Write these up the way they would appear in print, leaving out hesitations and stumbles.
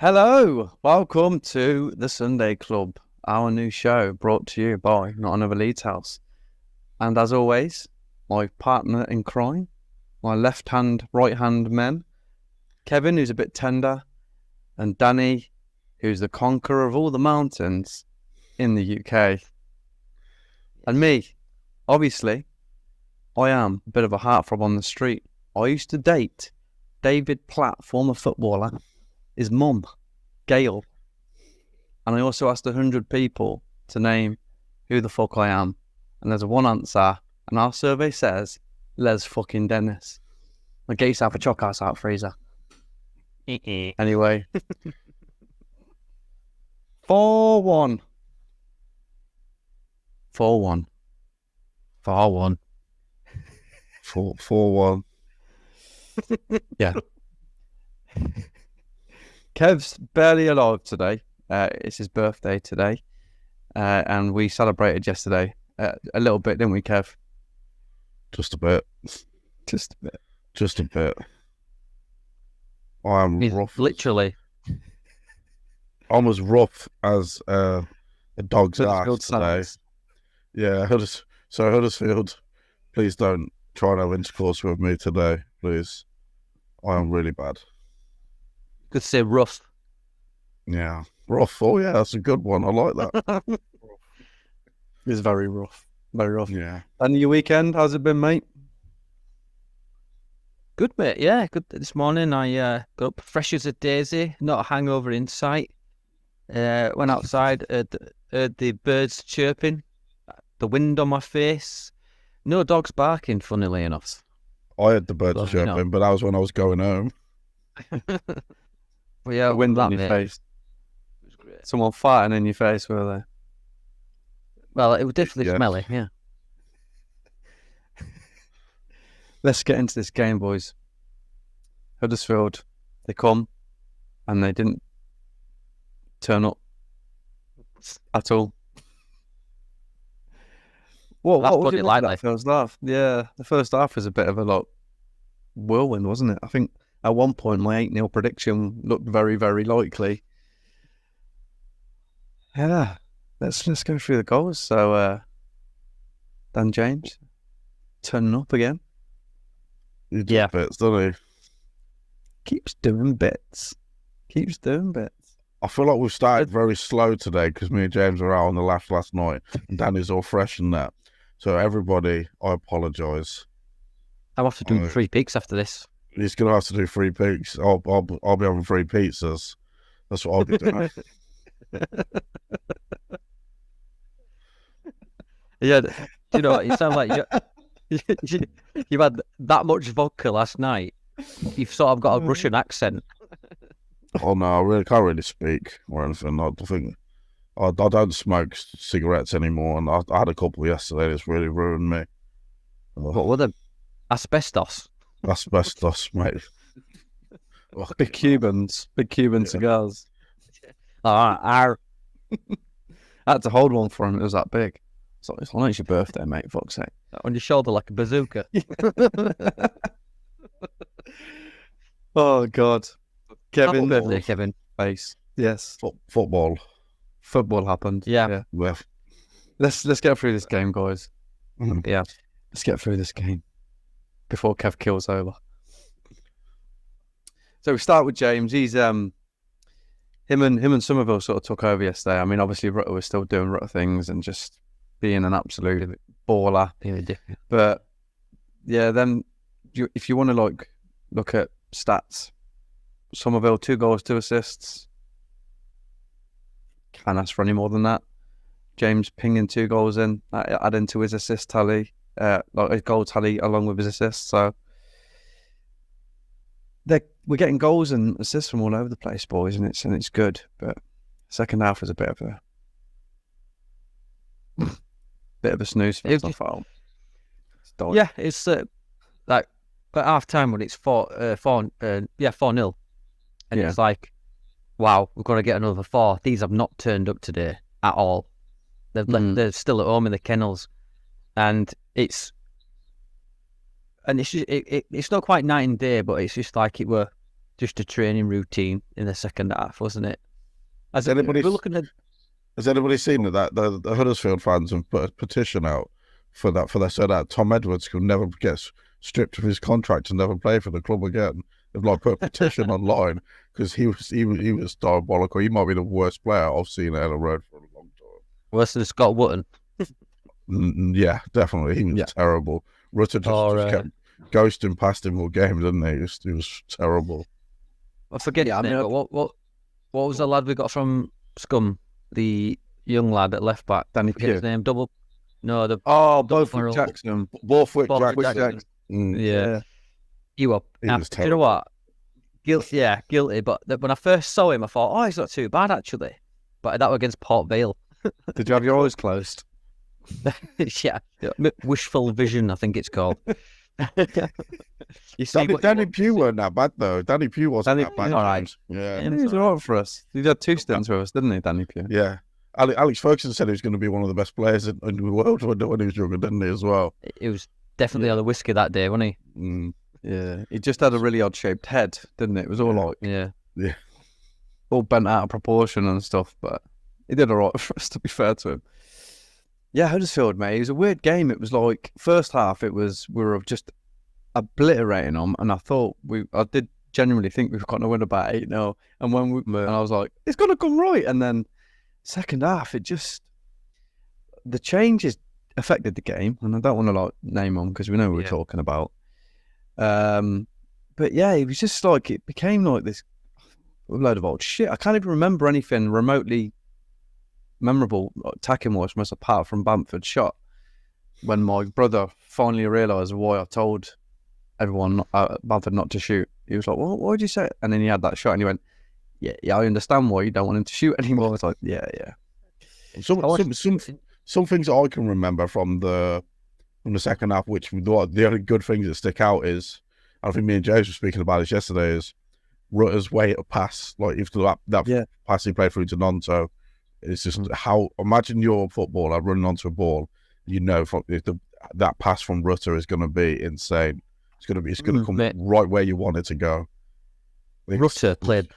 Hello, welcome to the Sunday Club, our new show brought to you by Not Another Leeds House. And as always, my partner in crime, my left hand, right hand men, Kevin, who's a bit tender, and Danny, who's the conqueror of all the mountains in the UK. And me, obviously, I am a bit of a heartthrob on the street. I used to date David Platt, former footballer, his mum, Gail. And I also asked 100 people to name who the fuck I am. And there's one answer, and our survey says, Les fucking Dennis. Now get yourself a choc house out, freezer. Anyway. 4-1. 4-1. 4-1. 4-1. Yeah. Kev's barely alive today. It's his birthday today. And we celebrated yesterday a little bit, didn't we, Kev? Just a bit. Just a bit. Just a bit. I'm rough. Literally. I'm as rough as a dog's Huddersfield ass today. Saints. Yeah, Huddersfield, please don't try no intercourse with me today, please. I am really bad. Could say rough. Yeah. Rough. Oh, yeah, that's a good one. I like that. It's very rough. Very rough. Yeah. And your weekend, how's it been, mate? Good, mate. Yeah, good. This morning I got up fresh as a daisy, not a hangover in sight. Went outside, heard the birds chirping, the wind on my face. No dogs barking, funnily enough. I had the birds Well, chirping, but that was when I was going home. Well, yeah, The wind that, on your mate. face. It was great. Someone farting in your face, were Well, it was definitely Yeah. smelly, yeah. they? Let's get into this game, boys. Huddersfield, they come and they didn't turn up at all. What That's was putting it it like lightly. that first half? Yeah, the first half was a bit of a whirlwind, wasn't it? I think at one point my 8-0 prediction looked very, very likely. Yeah, let's go through the goals. So, Dan James turning up again, He does Yeah. bits, doesn't he? keeps doing bits. I feel like we've started very slow today because me and James were out on the last night and Danny's all fresh and that. So everybody, I apologise. I'm off to do Oh. 3 peaks after this. He's gonna have to do 3 peaks. I'll be having 3 pizzas. That's what I'll be doing. Yeah, do you know what? You sound like you've had that much vodka last night. You've sort of got a Russian accent. Oh no, I really can't really speak or anything. I think I don't smoke cigarettes anymore, and I had a couple yesterday. It's really ruined me. What were the asbestos? Asbestos, mate. Big Cubans, cigars. I I had to hold one for him. It was that big. So it's like, it's your birthday, mate. Fuck's sake. on your shoulder like a bazooka. Oh God, Happy Kevin. birthday, Kevin. Face. Yes. Football. Football happened. Yeah. Yeah. Let's get through this game, guys. Yeah. Let's get through this game before Kev kills over. So we start with James. He's him and Summerville sort of took over yesterday. I mean, obviously Rutter was still doing Rutter things and just being an absolute baller. Really different. But yeah, then if you want to look at stats, Summerville 2 goals, 2 assists. Can't ask for any more than that. James pinging 2 goals in, adding to his assist tally, like his goal tally along with his assists. So we're getting goals and assists from all over the place, boys, and it's good. But second half was a bit of a snooze fest, I felt. Yeah, it's like at half time when it's 4-0, and Yeah. it's like, wow, we're going to get another 4. These have not turned up today at all. They're still at home in the kennels, and it's just, it's not quite night and day, but it's just like it were just a training routine in the second half, wasn't it? Has anybody seen Oh. that the Huddersfield fans have put a petition out for that so that Tom Edwards could never get stripped of his contract and never play for the club again? They've like put a petition online because he was diabolical. He might be the worst player I've seen at Ellen Road for a long time. Worse than Scott Wootton. Yeah, definitely. He was terrible. Rutter just kept ghosting past him all game, didn't he? He was terrible. I forget his name, but what was the lad we got from Scum? The young lad at left back. Danny Forget his name. Borthwick Jackson. Borthwick Jackson. Yeah. You were. He was Do you know what? Guilty. But when I first saw him, I thought, oh, he's not too bad actually. But that was against Port Vale. Did you have your eyes closed? Yeah. Wishful vision, I think it's called. You see, Danny Pugh weren't that bad though. Danny Pugh wasn't that bad. All right. Yeah. He was all right for us. He had 2 stints with us, didn't he, Danny Pugh? Yeah. Alex Ferguson said he was going to be one of the best players in the world when he was younger, didn't he, as well? It was definitely on the whiskey that day, wasn't he? Yeah. He just had a really odd-shaped head, didn't it? It was all like... Yeah. All bent out of proportion and stuff, but he did all right for us, to be fair to him. Yeah, Huddersfield, mate. It was a weird game. It was like, first half, we were just obliterating them, and I did genuinely think we've got to win about 8-0. And and I was like, it's going to come right. And then second half, the changes affected the game, and I don't want to like name them because we know what we're talking about. But yeah, it was just like, it became like this load of old shit. I can't even remember anything remotely memorable attacking wise from us apart from Bamford's shot. When my brother finally realised why I told everyone Bamford not to shoot, he was like, "Well, why did you say it?" And then he had that shot, and he went, "Yeah, I understand why you don't want him to shoot anymore." I was like, "Yeah." Some things I can remember from the second half, which the only good things that stick out is, I think me and James were speaking about this yesterday, is Rutter's way to pass. Like if that pass he played through to Nonto, it's just how, imagine you're a footballer running onto a ball, that pass from Rutter is going to be insane. It's going to come right where you want it to go. Rutter played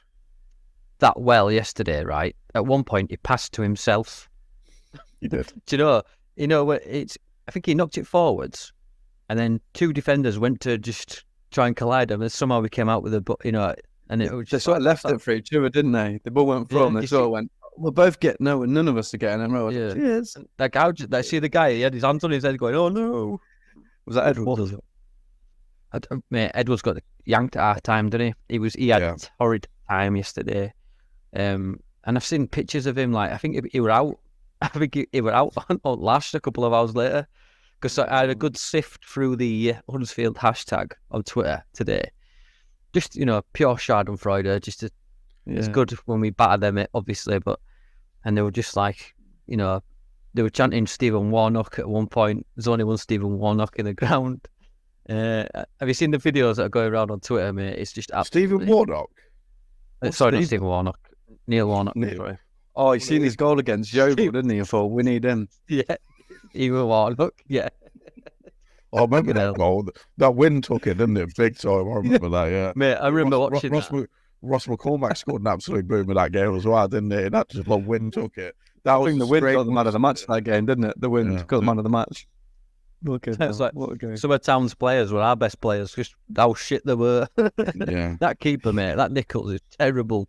that well yesterday, right? At one point, he passed to himself. He did. Do you know, I think he knocked it forwards, and then 2 defenders went to just try and collide him, and somehow we came out with and it was just... They sort of left it for each other, didn't they? The ball went through, and they sort of went, we'll both get none of us are getting it. Yeah. Cheers. That guy, see the guy, he had his hands on his head going, oh no. Was that Edwards? Mate, Edwards got yanked at half time, didn't he? He had a horrid time yesterday. And I've seen pictures of him, like, I think he were out. I think he were out on Lash a couple of hours later. Because I had a good sift through the Huddersfield hashtag on Twitter today. Just, pure Schadenfreude. It's good when we batter them, obviously, and they were just like, they were chanting Stephen Warnock at one point. There's only one Stephen Warnock in the ground. Have you seen the videos that are going around on Twitter, mate? It's just absolutely... Stephen Warnock? Sorry, not Stephen Warnock. Neil Warnock. Sorry. Oh, he's seen his goal against Yeovil, didn't he? I thought, we need him. Yeah. Stephen Warnock, yeah. I remember that goal. That win took it, didn't it? Big time. I remember that, yeah. Mate, I remember watching that. Ross McCormack scored an absolute boom in that game as well, didn't he? That just like win took it. That I think the win got the man of the match that game, didn't it? The win got the man of the match. Look at that. Like, what a game. Some of Town's players were our best players, just how shit they were. Yeah. That keeper, mate, that Nichols is terrible.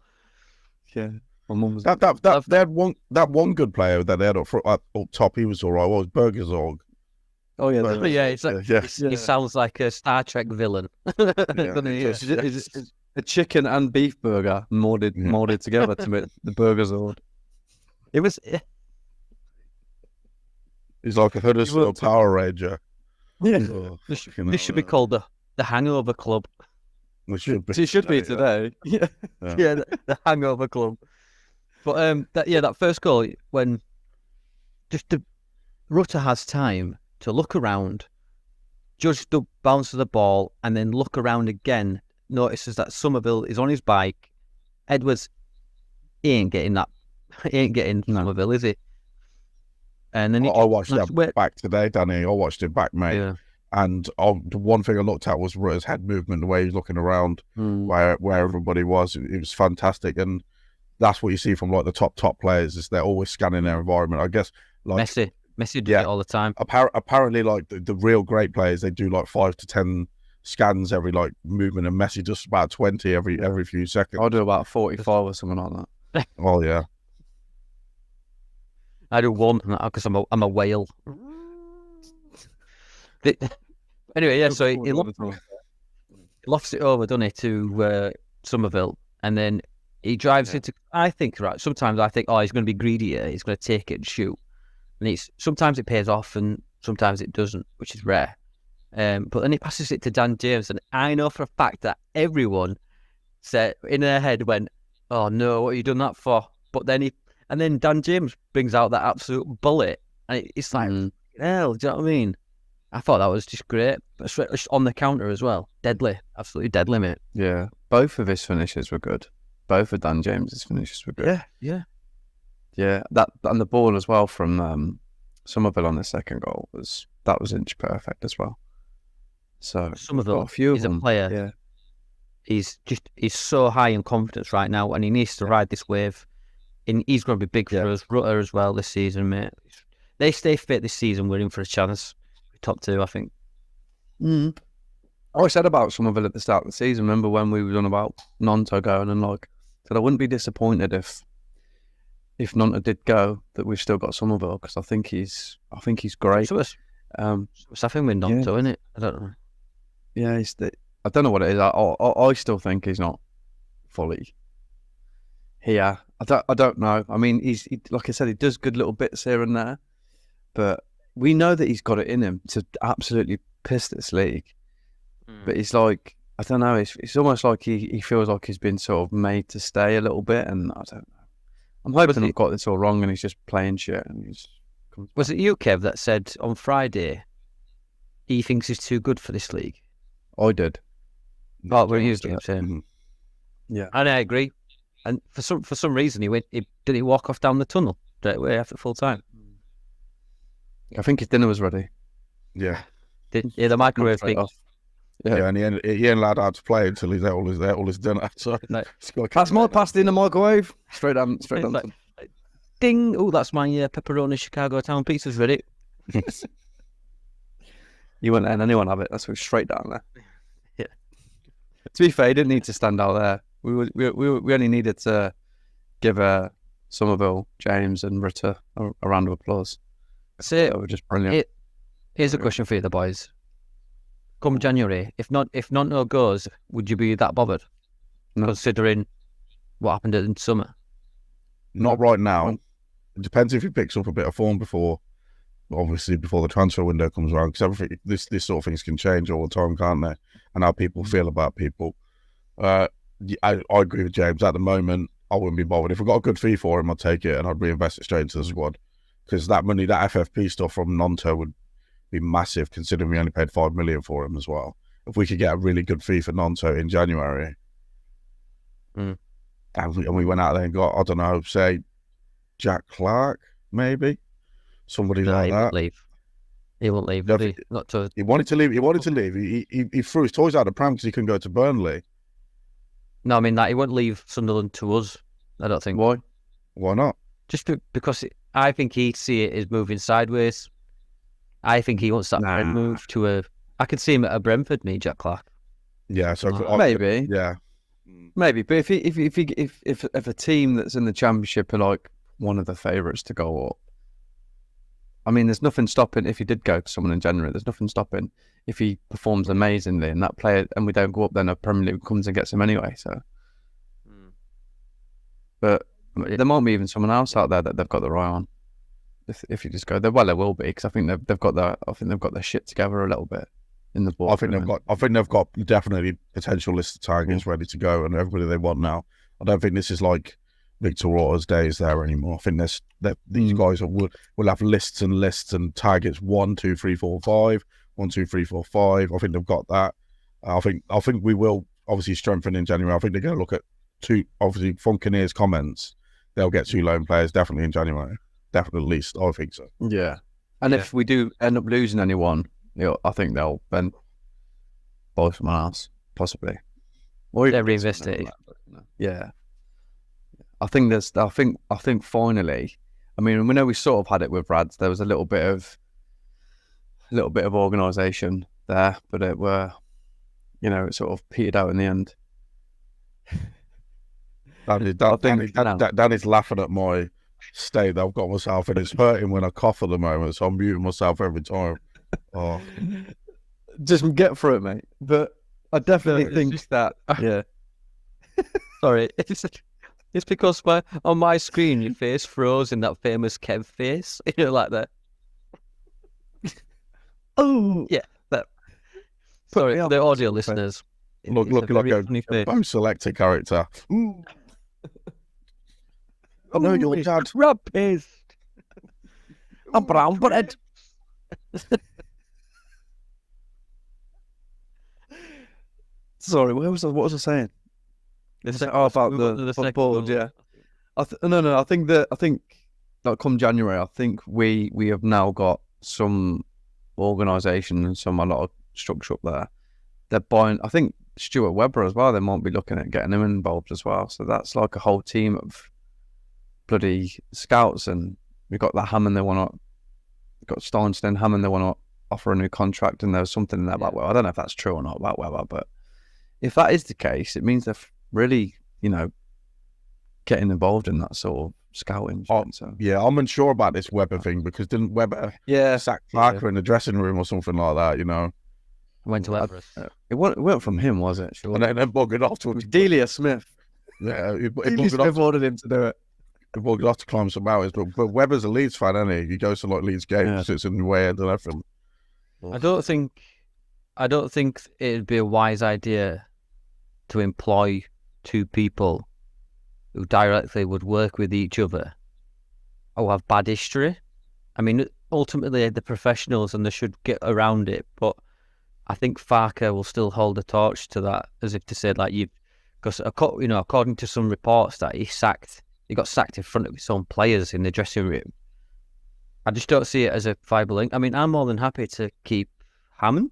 Yeah. My mum was... They had one good player that they had up top. He was all right. What was Bergerzorg? Oh yeah, yeah. It's like, he sounds like a Star Trek villain. It's a chicken and beef burger molded together to make the Bergerzord. It was. He's like a Huddersfield Power Ranger. Yeah, this should be called the Hangover Club. It should be. It should be today. Yeah, the Hangover Club. But that first goal, when just the Rutter has time to look around, judge the bounce of the ball, and then look around again. Notices that Summerville is on his bike. Edwards, he ain't getting Summerville, is he? And then I watched that back today, Danny. I watched it back, mate. Yeah. And the one thing I looked at was Rutter's head movement, the way he was looking around, where everybody was. It was fantastic, and that's what you see from like the top players is they're always scanning their environment. I guess like Messi does it all the time. Apparently, like the real great players, they do like 5 to 10 scans every like movement, and Messi does about 20 every few seconds. I'll do about 45 or something like that. Oh yeah, I do one because I'm a whale. Anyway, yeah. So he lofts it over, doesn't he, to Summerville, and then he drives into. I think sometimes I think, oh, he's going to be greedy here. He's going to take it and shoot, and sometimes it pays off, and sometimes it doesn't, which is rare. But then he passes it to Dan James, and I know for a fact that everyone said in their head went, "Oh no, what have you done that for?" But then Dan James brings out that absolute bullet, and it's like, hell, do you know what I mean? I thought that was just great. On the counter as well. Deadly. Absolutely deadly, mate. Yeah. Both of his finishes were good. Both of Dan James's finishes were good. Yeah. Yeah. That and the ball as well from Summerville on the second goal was inch perfect as well. So Summerville, a few he's of them. A player. Yeah. He's so high in confidence right now, and he needs to ride this wave. He's going to be big for us. Rutter as well this season, mate. They stay fit this season, we're in for a chance. Top 2, I think. I said about Summerville at the start of the season. Remember when we were on about Nonto going, and said I wouldn't be disappointed if Nonto did go, that we've still got Summerville, because I think he's great. So it's something with Nonto, isn't it? I don't know. Yeah, I don't know what it is. I still think he's not fully here. I don't know. I mean, he like I said, he does good little bits here and there, but we know that he's got it in him to absolutely piss this league. But he's like, I don't know, it's almost like he feels like he's been sort of made to stay a little bit, and I don't know. I'm hoping I've got this all wrong and he's just playing shit. And was it you, Kev, that said on Friday he thinks he's too good for this league? I did. Oh, we're used to saying. Yeah. And I agree. And for some reason did he walk off down the tunnel straight away after full time? I think his dinner was ready. Yeah. The microwave thing. Yeah, and he ain't allowed out to play until he's all his dinner. So that's my pasta in the microwave. Straight down. Like, ding! Oh, that's my pepperoni Chicago town pizza's ready. You wouldn't let anyone have it. That's straight down there. Yeah. To be fair, he didn't need to stand out there. We only needed to give Summerville, James, and Rutter a round of applause. So they were just brilliant. Here's a question for you, the boys. Come January, if Nonto goes, would you be that bothered? No. Considering what happened in summer? Not right now. It depends if he picks up a bit of form before the transfer window comes around, because everything, this sort of things can change all the time, can't they? And how people feel about people. I agree with James. At the moment, I wouldn't be bothered. If we got a good fee for him, I'd take it and I'd reinvest it straight into the squad, because that money, that FFP stuff from Nonto would be massive, considering we only paid 5 million for him as well. If we could get a really good fee for Nonto in January, and we went out there and got, I don't know, say Jack Clark, maybe somebody like that. He won't leave. No, he wanted to leave. He threw his toys out of the pram because he couldn't go to Burnley. No, I mean that he won't leave Sunderland to us. I don't think. Why? Why not? Just because I think he'd see it as moving sideways. I think he wants that move to a. I could see him at a Brentford, me, Jack Clark. Yeah, so maybe. Yeah, maybe. But if a team that's in the Championship are like one of the favourites to go up, I mean, there's nothing stopping if he did go to someone in January. There's nothing stopping if he performs amazingly and that player, and we don't go up, then a Premier League comes and gets him anyway. So, but there might be even someone else out there that they've got their eye on. If you just go there, well, there will be, because I think they've got their shit together a little bit in the board. I think they've got definitely potential list of targets ready to go, and everybody they want now. I don't think this is like Victor Rotter's days there anymore. I think these guys will have lists and lists and targets 1, 2, 3, 4, 5, 1, 2, 3, 4, 5. I think they've got that. I think we will obviously strengthen in January. I think they're going to look at 2. Obviously, from Kinnear's comments, they'll get 2 loan players definitely in January. Definitely, at least I think so. Yeah, and if we do end up losing anyone, I think they'll then buy someone else, possibly. Or They're even get someone reinvested. like that, but, yeah. I think finally, I mean, we know we sort of had it with Rads. There was a little bit of organisation there, but it sort of petered out in the end. Danny's laughing at my state that I've got myself in. It's hurting when I cough at the moment, so I'm muting myself every time. Oh, Just get through it, mate. But I definitely think that. Yeah. Sorry, it's because on my screen your face froze in that famous Kev face. Like that. Oh yeah. That. Sorry, the audio listeners. Looking like a bone-selected character. Ooh. I know your dad. Rubbish. I'm brown bread. Sorry, what was I saying? About the football, yeah. I think like come January, I think we have now got some organisation and a lot of structure up there. They're buying, I think Stuart Webber as well, they might be looking at getting him involved as well. So that's like a whole team of bloody scouts, and we've got that Hammond got Steinstein, Hammond, they want to offer a new contract, and there's something in there about Webber. I don't know if that's true or not about Webber, but if that is the case, it means they're really, getting involved in that sort of scouting. Yeah, I'm unsure about this Webber thing, because didn't Webber sack Parker in the dressing room or something like that, Went to Everest. It weren't from him, was it? Sure. And then buggered off to Delia Smith. Yeah, Delia Smith ordered him to do it. He buggered off to climb some mountains, but Webber's a Leeds fan, isn't he? He goes to like Leeds games, sits in the way and everything. I don't think it'd be a wise idea to employ two people who directly would work with each other or have bad history. I mean, ultimately they're professionals and they should get around it, but I think Farker will still hold the torch to that, as if to say, like, because according to some reports that he got sacked in front of his own players in the dressing room. I just don't see it as a viable link. I mean, I'm more than happy to keep Hammond.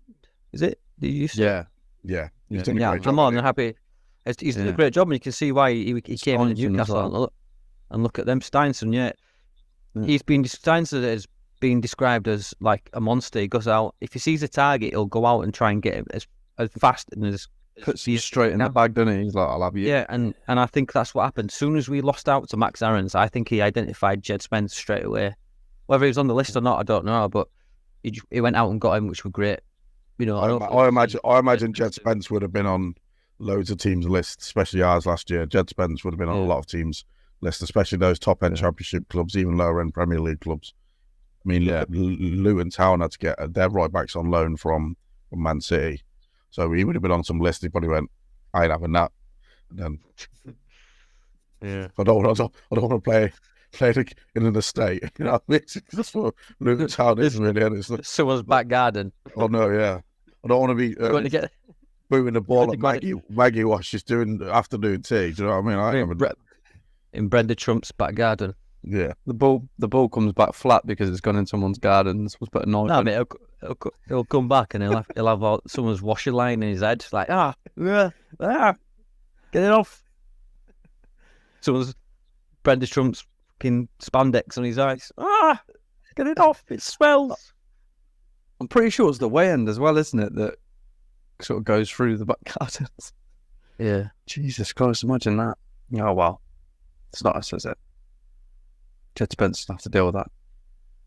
Is it? Did you say? Yeah. He's done a great job. I'm more than happy. He's done a great job, and you can see why he came into Newcastle and look at them. Steinson, Steinson has been described as like a monster. He goes out, if he sees a target, he'll go out and try and get it as fast and as puts you straight in the bag, doesn't he? He's like, I'll have you. Yeah, and I think that's what happened. As soon as we lost out to Max Aarons, I think he identified Jed Spence straight away. Whether he was on the list or not, I don't know, but he went out and got him, which were great. I imagine Jed Spence would have been on loads of teams' lists, especially ours last year. Jed Spence would have been on a lot of teams' lists, especially those top-end Championship clubs, even lower-end Premier League clubs. I mean, Luton Town had to get their right-backs on loan from Man City. So he would have been on some list. He probably went, I ain't having that. And then, I don't want to play in an estate. That's what Luton Town is, really. And it's someone's back garden. Oh, no, yeah. I don't want to be moving the ball like Maggie while she's doing afternoon tea. Do you know what I mean? In Brenda Trump's back garden. Yeah. The ball comes back flat because it's gone in somene's garden. Someone's put a knife in. Mate, he'll come back and he'll have someone's washer line in his head. Like, get it off. Someone's Brenda Trump's fucking spandex on his eyes. Get it off. It swells. I'm pretty sure it's the way end as well, isn't it? That sort of goes through the back gardens. Yeah. Jesus Christ, imagine that. Oh, well. It's not us, is it? Jed Spence will have to deal with that.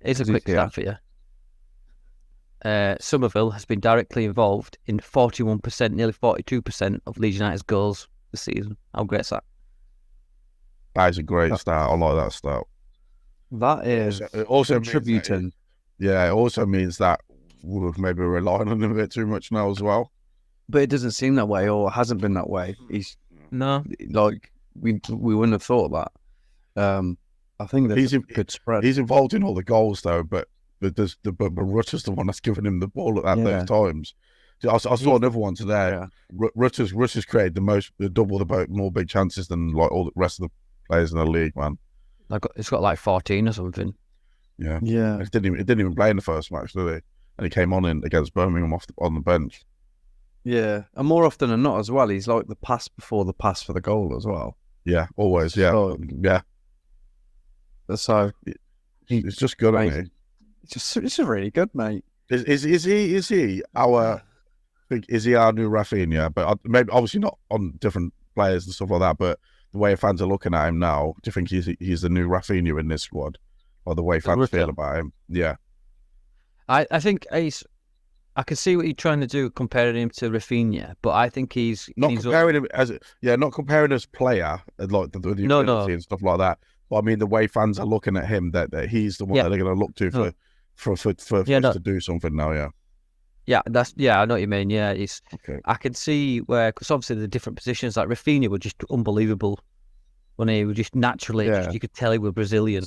It's a quick stat for you. Summerville has been directly involved in 41%, nearly 42% of Leeds United's goals this season. How great is that? That is a great start. I like that start. That is also contributing. It also means that we're maybe relying on him a bit too much now as well. But it doesn't seem that way, or hasn't been that way. We wouldn't have thought that. I think there's a good spread. He's involved in all the goals though, but Rutter's the one that's given him the ball at those times. I saw another one today. Yeah. Rutter's created more big chances than like all the rest of the players in the league, man. It's got like 14 or something. Yeah. It didn't even play in the first match, did he? and he came on in against Birmingham on the bench. Yeah, and more often than not as well, he's like the pass before the pass for the goal as well. Yeah, always. Yeah, So, yeah. So It's just good, mate, isn't it's just really good, mate. he? Is he our new Rafinha? But maybe obviously not on different players and stuff like that. But the way fans are looking at him now, do you think he's the new Rafinha in this squad, or the way fans feel about him? Yeah, I think I can see what you're trying to do comparing him to Rafinha, but I think he's comparing him not comparing as player, like the ability and stuff like that. But I mean the way fans are looking at him, that he's the one that they're going to look to for us to do something now. Yeah, I know what you mean. Yeah, I can see where, because obviously the different positions, like Rafinha were just unbelievable when he was just naturally, you could tell he was Brazilian.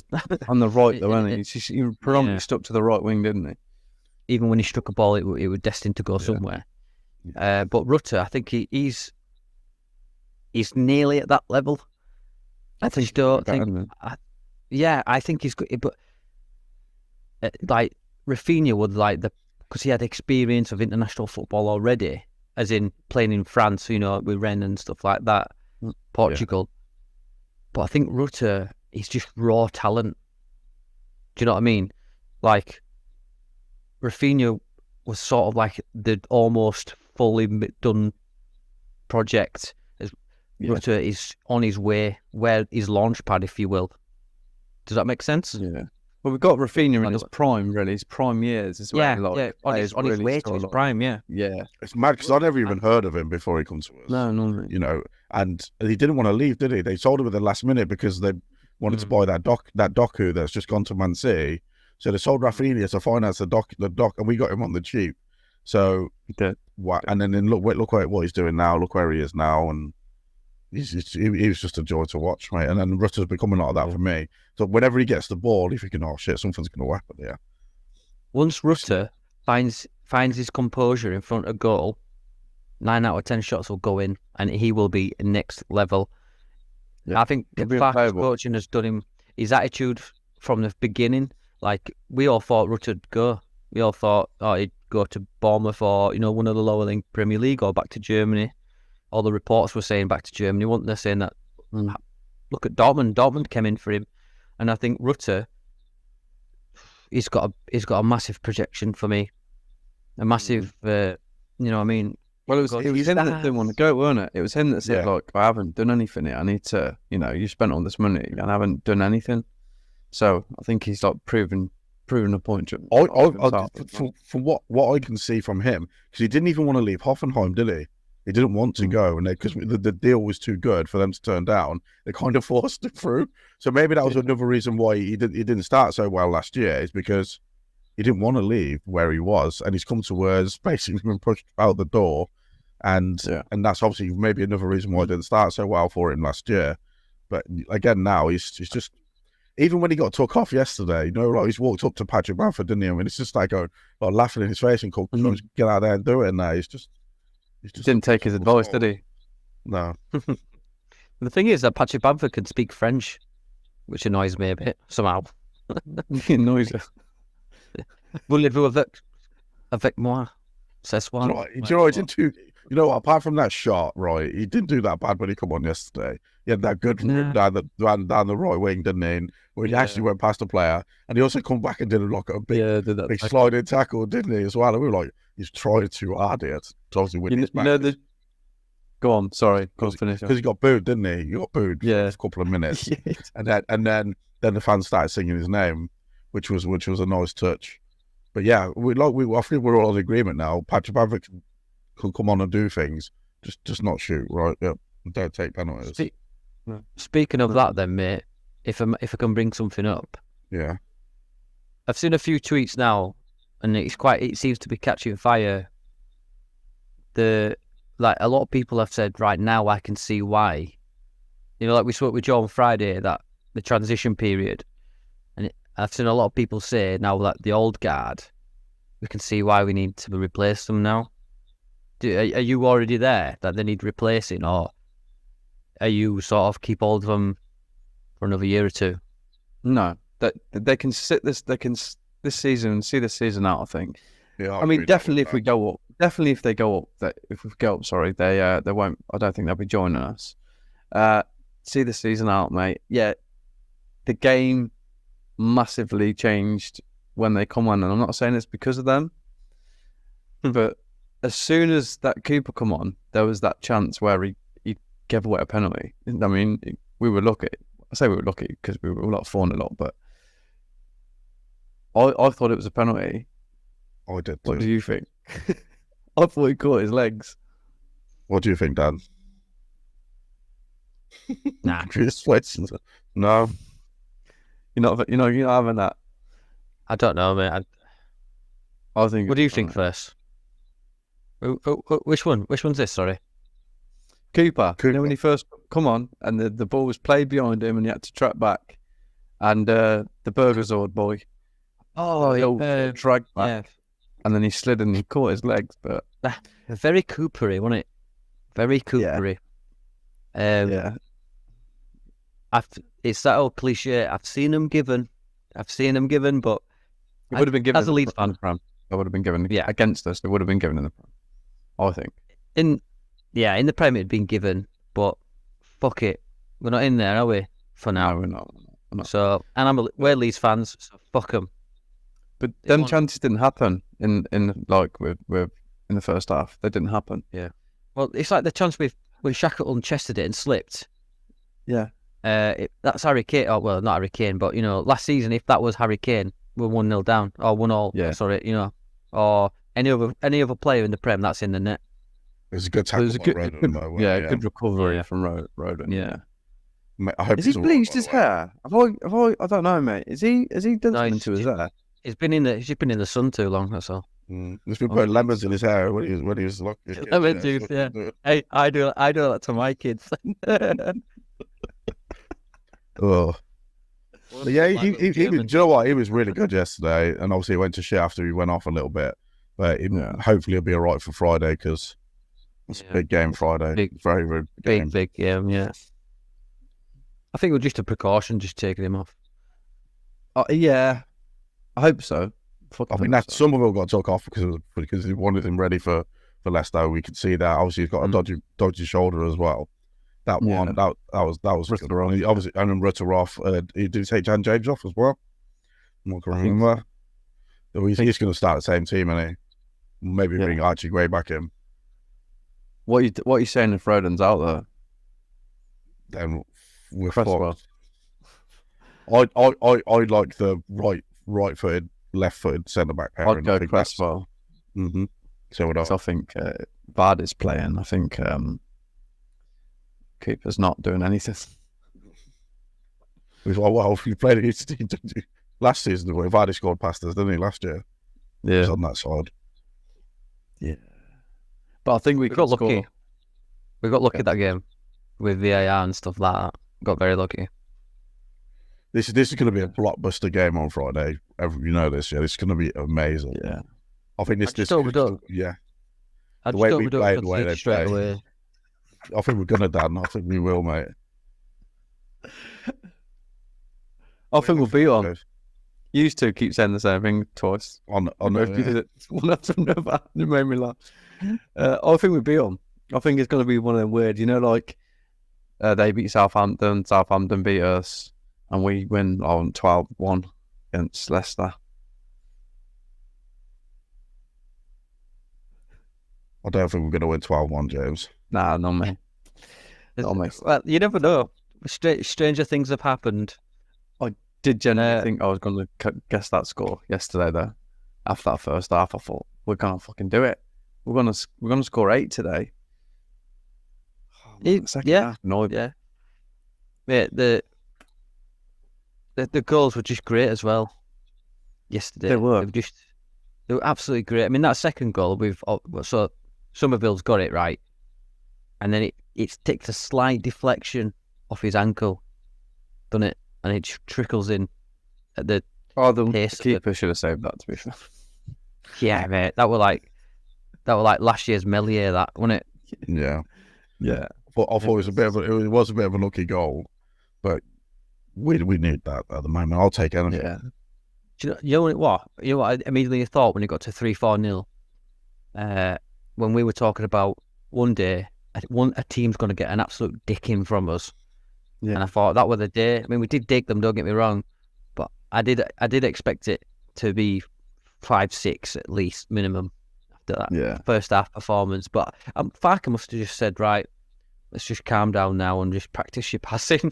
On the right though, wasn't he? He predominantly stuck to the right wing, didn't he? Even when he struck a ball, it was destined to go somewhere. But Rutter, I think he's nearly at that level. I think he's good, but like Rafinha would because he had experience of international football already, as in playing in France, with Rennes and stuff like that, Portugal. But I think Rutter, he's just raw talent. Do you know what I mean? Like, Rafinha was sort of like the almost fully done project. Rutter is on his way, where his launch pad, if you will. Does that make sense? Yeah. Well, we've got Rafinha in his prime, really. His prime years as well. On his way to his prime, yeah. Yeah. It's mad because I never even heard of him before he comes to us. No. And he didn't want to leave, did he? They sold him at the last minute because they wanted to buy that Doku that's just gone to Man City. So they sold Rafinha to finance the doc, and we got him on the cheap. So he did. And then look what he's doing now. Look where he is now, and he was just a joy to watch, mate. And then Rutter's becoming like that for me. So whenever he gets the ball, you're thinking, oh shit, something's going to happen here. Once Rutter finds his composure in front of goal, 9 out of 10 shots will go in, and he will be next level. Yeah. I think the fact coaching has done him, his attitude from the beginning. Like, we all thought Rutter'd go. We all thought, he'd go to Bournemouth or, one of the lower league Premier League or back to Germany. All the reports were saying back to Germany, weren't they? Saying that, look at Dortmund. Dortmund came in for him. And I think Rutter, he's got a massive projection for me. A massive, Well, it was him that didn't want to go, weren't it? It was him that said, I haven't done anything here. I need to, you spent all this money and I haven't done anything. So I think he's proven a point. From what I can see from him, because he didn't even want to leave Hoffenheim, did he? He didn't want to go, and because the deal was too good for them to turn down, they kind of forced it through. So maybe that was another reason why he didn't start so well last year, is because he didn't want to leave where he was, and he's come to us, basically been pushed out the door, and that's obviously maybe another reason why it didn't start so well for him last year. But again, now he's just. Even when he got took off yesterday, he's walked up to Patrick Bamford, didn't he? I mean, it's just like laughing in his face and calling, get out there and do it. And now he didn't take his advice, did he? No. The thing is that Patrick Bamford can speak French, which annoys me a bit somehow. He annoys you. Voulez-vous avec moi? C'est soir. Apart from that shot, right, he didn't do that bad when he come on yesterday. He had that good rip down the right wing, didn't he? Where he actually went past the player, and he also come back and did a big sliding tackle, didn't he, as well? And we were like, he's trying too hard here to obviously win this match. Go on, sorry, finish. Because he got booed, didn't he? He got booed for a couple of minutes, and then the fans started singing his name, which was a nice touch. But yeah, I think we're all in agreement now. Patrick Bamford can come on and do things, just not shoot, right? Yeah, don't take penalties. Speaking of that, then, mate, if I can bring something up, I've seen a few tweets now, and it seems to be catching fire. A lot of people have said, right now I can see why. Like we spoke with Joe on Friday, that the transition period, and I've seen a lot of people say now that the old guard, we can see why we need to replace them now. Are you already there that they need replacing, or are you sort of keep hold of them for another year or two? No, that they can sit this season and see the season out. I think Yeah, I mean, agree definitely with if we go up, definitely if they go up, if we go up, sorry, they won't. I don't think they'll be joining us. See the season out, mate. Yeah, the game massively changed when they come on, and I'm not saying it's because of them, but as soon as that Cooper come on, there was that chance where he gave away a penalty. I mean, we were lucky. I say we were lucky because we were a lot of fun a lot, but I thought it was a penalty. I did What too. do you think? I thought he caught his legs. What do you think, Dan? Nah. No. You're not having that. I don't know, mate. I think. What do you think first? Which one? Which one's this? Sorry. Cooper. You know Cooper. when he first come on and the ball was played behind him and he had to track back, and the Burgerzord boy, he'll drag back, Yeah. and then he slid and he caught his legs. But Very Coopery, wasn't it? Very Coopery. yeah, It's that old cliche. I've seen them given, but it would have been given as a Leeds fan. It would have been given Yeah. against us. It would have been given in the Prem. I think. In the Prem it'd been given, but fuck it, we're not in there, are we? For now. No, we're not. We're not. So, and we're Leeds fans, so fuck them. But them chances didn't happen in like with in the first half. They didn't happen. Well, it's like the chance when Shackleton chested it and slipped. Yeah. That's Harry Kane. Oh well, not Harry Kane, but last season if that was Harry Kane, we're 1-0 down or 1-1. Yeah. Sorry, or any other player in the Prem that's in the net. It was a good tackle. Good recovery from Roden. Yeah. Mate, I hope Has he he's all right, bleached by his the way. hair? I don't know, mate. Has he done No, something to his hair? He's just been in the sun too long. That's all. He's been putting lemons in his hair when he was like a kid, Lemon juice, yeah. Hey, I do that to my kids. Oh. Yeah, he do you know what? He was really good yesterday, and obviously he went to shit after he went off a little bit. But hopefully he'll be all right for Friday because it's a big game Friday. Very, very big game. Yeah. I think it was just a precaution, just taking him off. Yeah, I hope so. I think that Summerville got took off because he wanted him ready for Leicester. We could see that. Obviously, he's got a dodgy shoulder as well. That one, that was Rutter off. Obviously, and then Rutter off. He did take Jan James off as well. I can remember. So he's going to start the same team, and he maybe bring Archie Gray back in. What are you saying if Roden's out there? Then we're Cresswell. fucked. I like the right-footed, left-footed centre back pair. I'd go Cresswell. Mm-hmm. So would I. So I think Bard is playing. I think Cooper's not doing anything. Well, you played against last season. Vardy scored past us, didn't he? Last year, he was on that side. Yeah, but I think we got lucky. We got lucky that game with VAR and stuff like that. Got very lucky. This is going to be a blockbuster game on Friday. You know this, yeah. This is going to be amazing. Yeah, I think this. Yeah, I the just way hope we play, the way they straight play. away. I think we're gonna, Dan. I think we will, mate. I think we'll be on. You used to keep saying the same thing twice. On It made me laugh. I think we'll be on. I think it's going to be one of them weird, like they beat Southampton beat us, and we win on 12-1 against Leicester. I don't think we're going to win 12-1, James. Nah, not me. Not me. Well, you never know. Stranger things have happened. I did genuinely think I was going to guess that score yesterday, though. After that first half, I thought we're going to fucking do it. We're going to score 8 today. Half, no, yeah. The goals were just great as well. Yesterday, they were absolutely great. I mean, that second goal, so Summerville's got it right, and then it's ticked a slight deflection off his ankle, done it, and it trickles in at the pace. The keeper should have saved that. To be fair, yeah, mate, that were like last year's Melier, that wasn't it? Yeah. I thought it was a bit of a lucky goal, but we need that at the moment. I'll take anything. Yeah. you know what? You know what I immediately thought when it got to 3-4-0? When we were talking about one day, a team's going to get an absolute dicking from us. Yeah. And I thought that was the day. I mean, we did dig them, don't get me wrong, but I did expect it to be 5-6 at least minimum after that first half performance. But Farker must have just said, right, let's just calm down now and just practice your passing.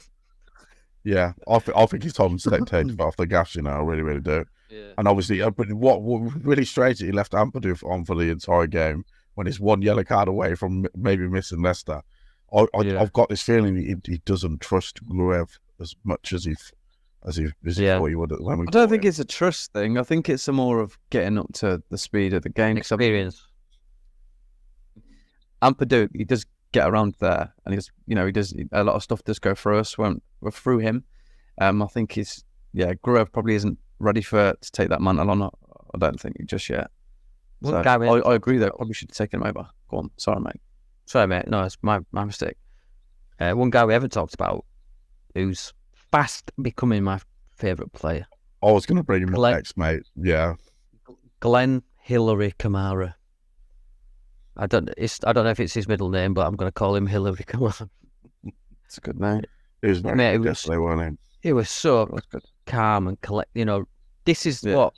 Yeah, I think he's told him to take off the gas, you know, I really, really do. Yeah. And obviously, but what really strange that he left Ampadu on for the entire game when he's one yellow card away from maybe missing Leicester. I've got this feeling he doesn't trust Gruev as much as he thought he would. I don't think it's a trust thing. I think it's more of getting up to the speed of the game. Experience. Ampadu, he does get around there, and he does a lot of stuff does go through us when we're through him. I think Gruev probably isn't ready to take that mantle on. I don't think just yet. So I agree though. Probably should have taken him over. Go on, sorry mate. No, it's my mistake. One guy we haven't talked about, who's fast becoming my favourite player. I was going to bring him up next, mate. Yeah, Glenn Hillary Kamara. I don't know if it's his middle name, but I'm going to call him Hillary Kamara. It's a good name. He was very good yesterday, wasn't he? He was so calm and collect. You know, this is what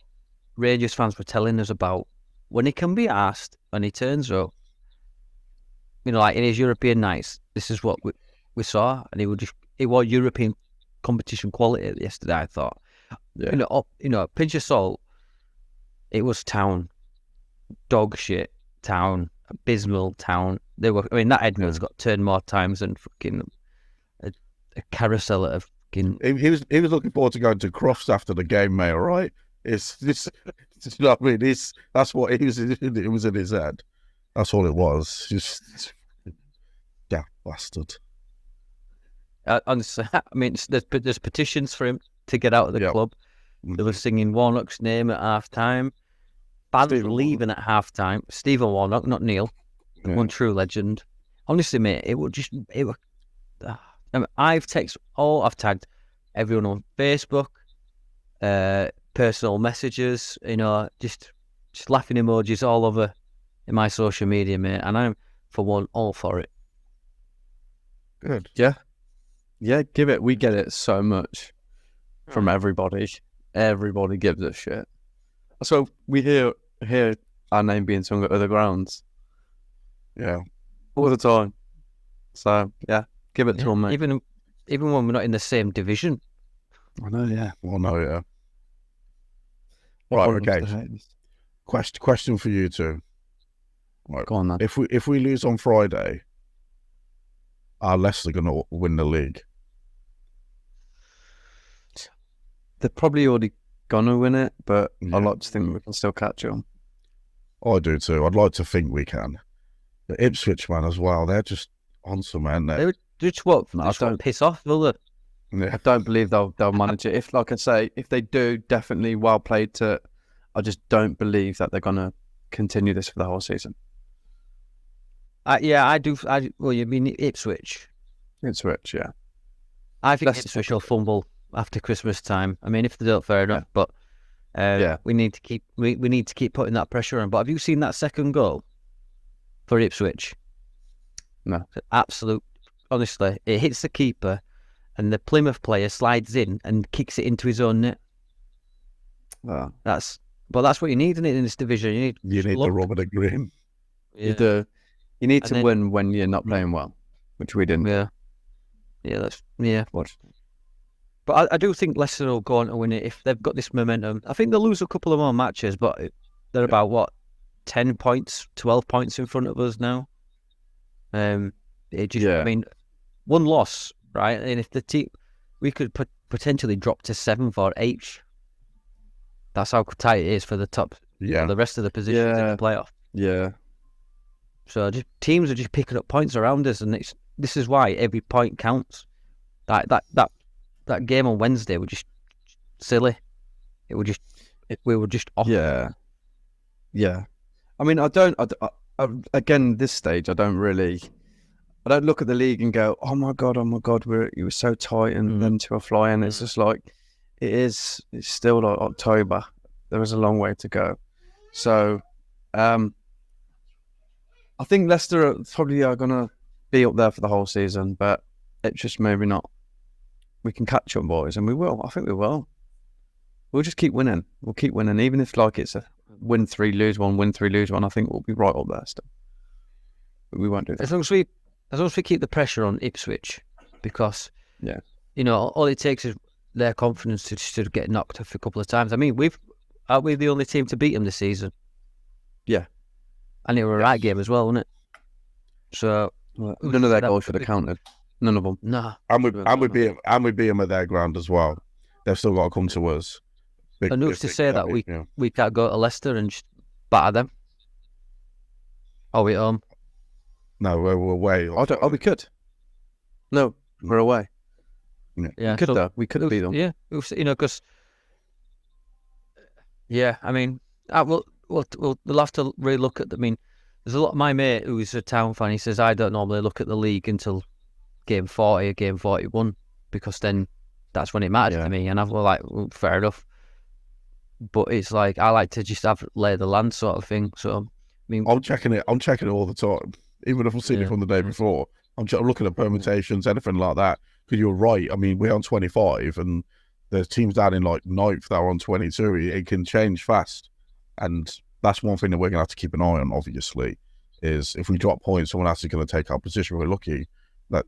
Rangers fans were telling us about. When he can be asked and he turns up, you know, like in his European nights, this is what we saw, and he was European competition quality yesterday. I thought, pinch of salt. It was Town, dog shit Town, abysmal Town. That Edmonds got turned more times than fucking a carousel of fucking. He was looking forward to going to Crofts after the game, mate. All right, it's this. You know what I mean? That's what it was in his head. That's all it was. Just bastard. Honestly, I mean, there's petitions for him to get out of the club. They were singing Warnock's name at half time. Fans leaving at half time. Stephen Warnock, not Neil, one true legend. Honestly, mate, I've tagged everyone on Facebook, personal messages, you know, just laughing emojis all over in my social media, mate, and I'm for one all for it. Good. Yeah, give it. We get it so much from everybody. Everybody gives a shit. So we hear our name being sung at other grounds. Yeah, all the time. So yeah, give it to them, mate. Even when we're not in the same division. I know, yeah. Well, no, yeah. Right, okay. Question for you two. Right. Go on, then. If we lose on Friday, are Leicester going to win the league? They're probably already going to win it, but I'd like to think we can still catch them. I do too. I'd like to think we can. The Ipswich, man, as well. They're just on some, man. They would just what? I don't piss off, will they? Yeah. I don't believe they'll manage it. If, like I say, if they do, definitely well played to. I just don't believe that they're going to continue this for the whole season. I do. Well, you mean Ipswich? Ipswich, yeah. I think Ipswich will fumble after Christmas time. I mean, if they don't, fair enough. But we need to keep putting that pressure on. But have you seen that second goal for Ipswich? No. Absolute. Honestly, it hits the keeper, and the Plymouth player slides in and kicks it into his own net. Wow. That's what you need, isn't it, in this division? You need the rub of the green. Yeah. You need to win when you're not playing well, which we didn't. Yeah. But I do think Leicester will go on to win it if they've got this momentum. I think they'll lose a couple of more matches, but they're about 10 points, 12 points in front of us now. I mean, one loss, right? And if the team, we could potentially drop to 7th or 8th. That's how tight it is for the top. Yeah. The rest of the positions in the playoff. Yeah. So teams are just picking up points around us, and this is why every point counts. That game on Wednesday was just silly. We were just off. Yeah. I mean, again, this stage, I don't look at the league and go, oh my god, it was so tight, and them two are flying. It's just like, It's still like October. There is a long way to go. So, I think Leicester probably are going to be up there for the whole season, but it's just maybe not. We can catch up, boys, and we will. I think we will. We'll just keep winning. We'll keep winning, even if like it's a win 3, lose 1, win 3, lose 1. I think we'll be right up there still. But we won't do that. As long as we keep the pressure on Ipswich, because all it takes is their confidence to get knocked off a couple of times. I mean, aren't we the only team to beat them this season? Yeah, and it was a right game as well, wasn't it? So none of their goals should have counted. None of them. Nah. And we beat them at their ground as well. They've still got to come to us. And who's to say that we can't go to Leicester and just batter them? Are we at home? No, we're away. We could. No, we're away. Yeah, we could though. We could beat them. Yeah, because I mean, we'll have to really look at. I mean, there's a lot. My mate who's a Town fan, he says I don't normally look at the league until game 40 or game 41 because then that's when it matters to me. And I'm like, well, fair enough. But it's like I like to just lay the land sort of thing. So I mean, I'm checking it all the time, even if I've seen it from the day before. I'm looking at permutations, anything like that. Because you're right. I mean, we're on 25, and there's teams down in like 9th that are on 22. It can change fast, and that's one thing that we're gonna have to keep an eye on. Obviously, is if we drop points, someone else is going to take our position. We're lucky that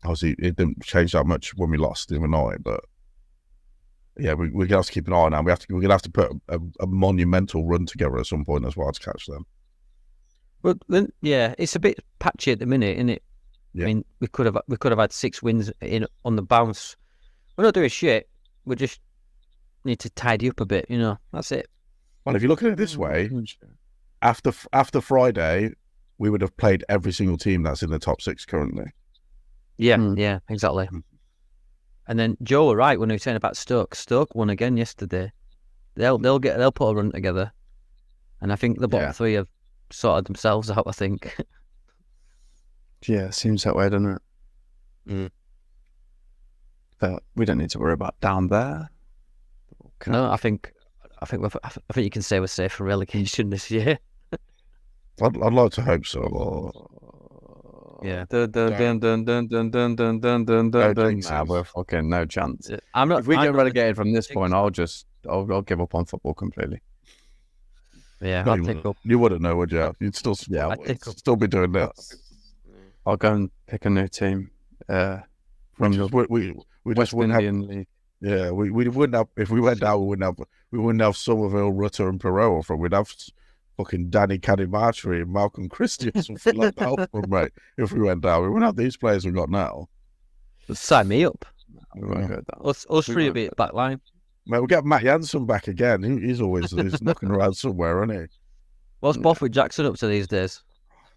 obviously it didn't change that much when we lost the other night, but yeah, we're gonna have to keep an eye on that. We're gonna have to put a monumental run together at some point as well to catch them. Well, then, it's a bit patchy at the minute, isn't it? Yeah. I mean, we could have had 6 wins on the bounce. We're not doing shit. We just need to tidy up a bit. That's it. Well, if you look at it this way, after Friday, we would have played every single team that's in the top 6 currently. Yeah, exactly. And then Joe were right when he was saying about Stoke. Stoke won again yesterday. They'll put a run together, and I think the bottom 3 have sorted themselves out. I think. Yeah, it seems that way, doesn't it? But we don't need to worry about down there. No, I think you can say we're safe from relegation this year. I'd like to hope so. Yeah. Nah, we're fucking no chance. If we get relegated from this point, I'll give up on football completely. Yeah, you wouldn't know, would you? You'd still be doing this. I'll go and pick a new team. From we West Indian League. Yeah, we wouldn't have if we went down. We wouldn't have Summerville, Rutter, and Perot. We'd have fucking Danny Cadimatri and Malcolm Christian, something like that, mate. If we went down, we wouldn't have these players we've got now. Sign me up. We won't go down. Us 3 will be at back line. Mate, we'll get Matt Jansen back again. He's always knocking around somewhere, isn't he? What's Bofford Jackson up to these days?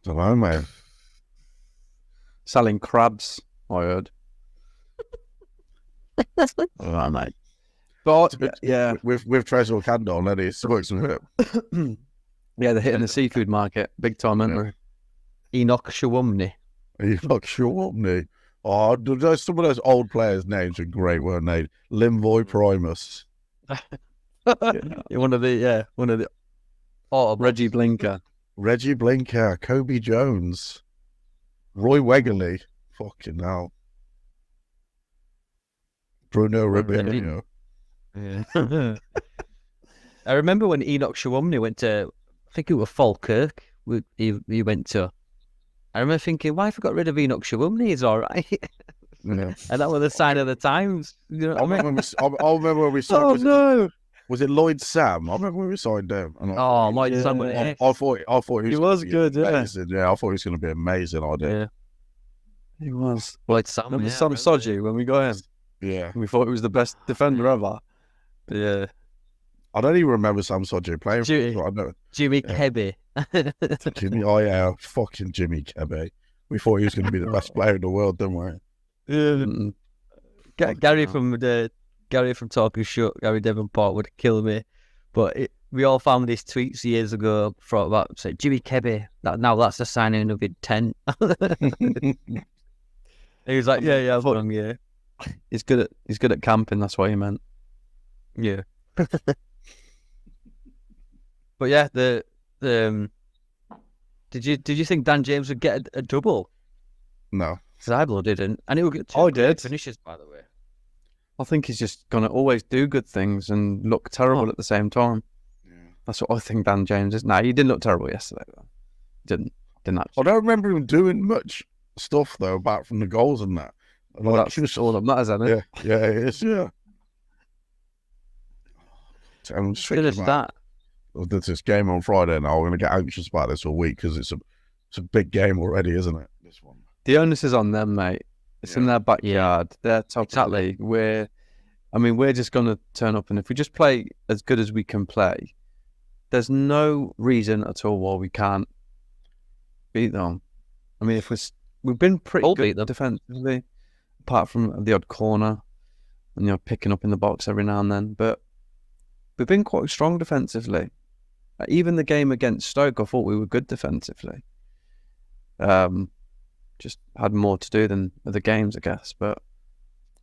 Don't know, mate. Selling crabs, I heard. All right, mate. But with Treasure Candle, and he smokes with it. Yeah, they're hitting the seafood market big time, aren't they? Enoch Shawumney. Oh, some of those old players' names are great, weren't they? Limvoy Primus. One of the. Oh, Reggie Blinker, Kobe Jones, Roy Wegerle, fucking hell, Bruno Ribéry. Yeah. I remember when Enoch Shawumney went to, I think it was Falkirk. He went to. I remember thinking, why have I got rid of Enoch Shawumney? He's all right. Yeah. And that was the sign of the times. You know I remember when we signed. no! Was it Lloyd Sam? I remember when we signed him. Lloyd Sam. I thought he was good. Amazing. Yeah, I thought he was going to be amazing. I did. Yeah, he was. Lloyd Sam. Remember Sam Soji when we got him? Yeah, we thought he was the best defender ever. Yeah. I don't even remember Sam Soji playing. Jimmy Kebby. Jimmy, fucking Jimmy Kebby. We thought he was going to be the best player in the world, didn't we? Yeah. Gary from Talking Shut, Gary Devonport would kill me. But we all found these tweets years ago about say Jimmy Kebby. Now that's the signing of intent. He was like, yeah, I was wrong, yeah. He's good at camping. That's what he meant. Yeah. But yeah, the did you think Dan James would get a double? No. Zyblo didn't, and it will get two I great did. finishes, by the way. I think he's just gonna always do good things and look terrible at the same time. Yeah. That's what I think Dan James is. No, he didn't look terrible yesterday though. Didn't I actually. don't remember him doing much stuff though, apart from the goals and that. Well, Like, that's all that matters, isn't it? yeah, it is. Yeah. I'm just Good as thinking about that. there's this game on Friday now. I'm going to get anxious about this all week because it's a big game already, isn't it? This one. The onus is on them, mate. It's in their backyard. They're top of the league. We're just going to turn up, and if we just play as good as we can play, there's no reason at all why we can't beat them. I mean, we've been pretty good defensively, apart from the odd corner and picking up in the box every now and then, but we've been quite strong defensively. Even the game against Stoke, I thought we were good defensively. Just had more to do than other games, I guess. But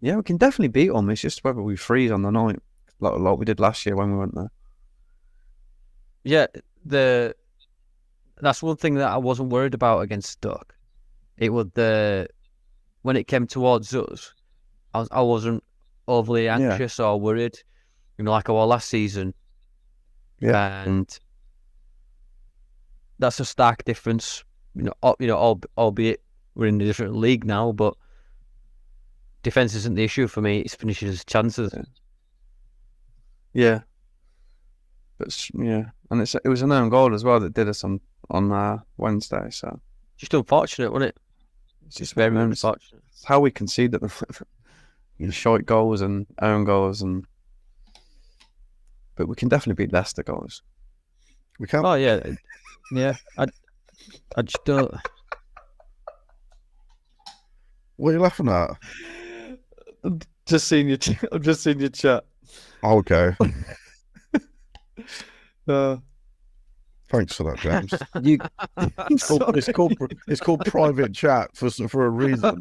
yeah, we can definitely beat them. It's just whether we freeze on the night, like we did last year when we went there. Yeah, that's one thing that I wasn't worried about against Stoke. It was when it came towards us, I wasn't overly anxious or worried. Like I was last season. Yeah, and that's a stark difference. Albeit we're in a different league now, but defense isn't the issue for me. It's finishers' chances. Yeah, but and it was an own goal as well that did us on Wednesday. So just unfortunate, wasn't it? It's just very unfortunate. It's how we conceded the short goals and own goals, but we can definitely beat Leicester goals. We can. Oh yeah. I just don't. What are you laughing at? I've just seen your chat. Oh, okay. Thanks for that, James. It's called private chat for a reason.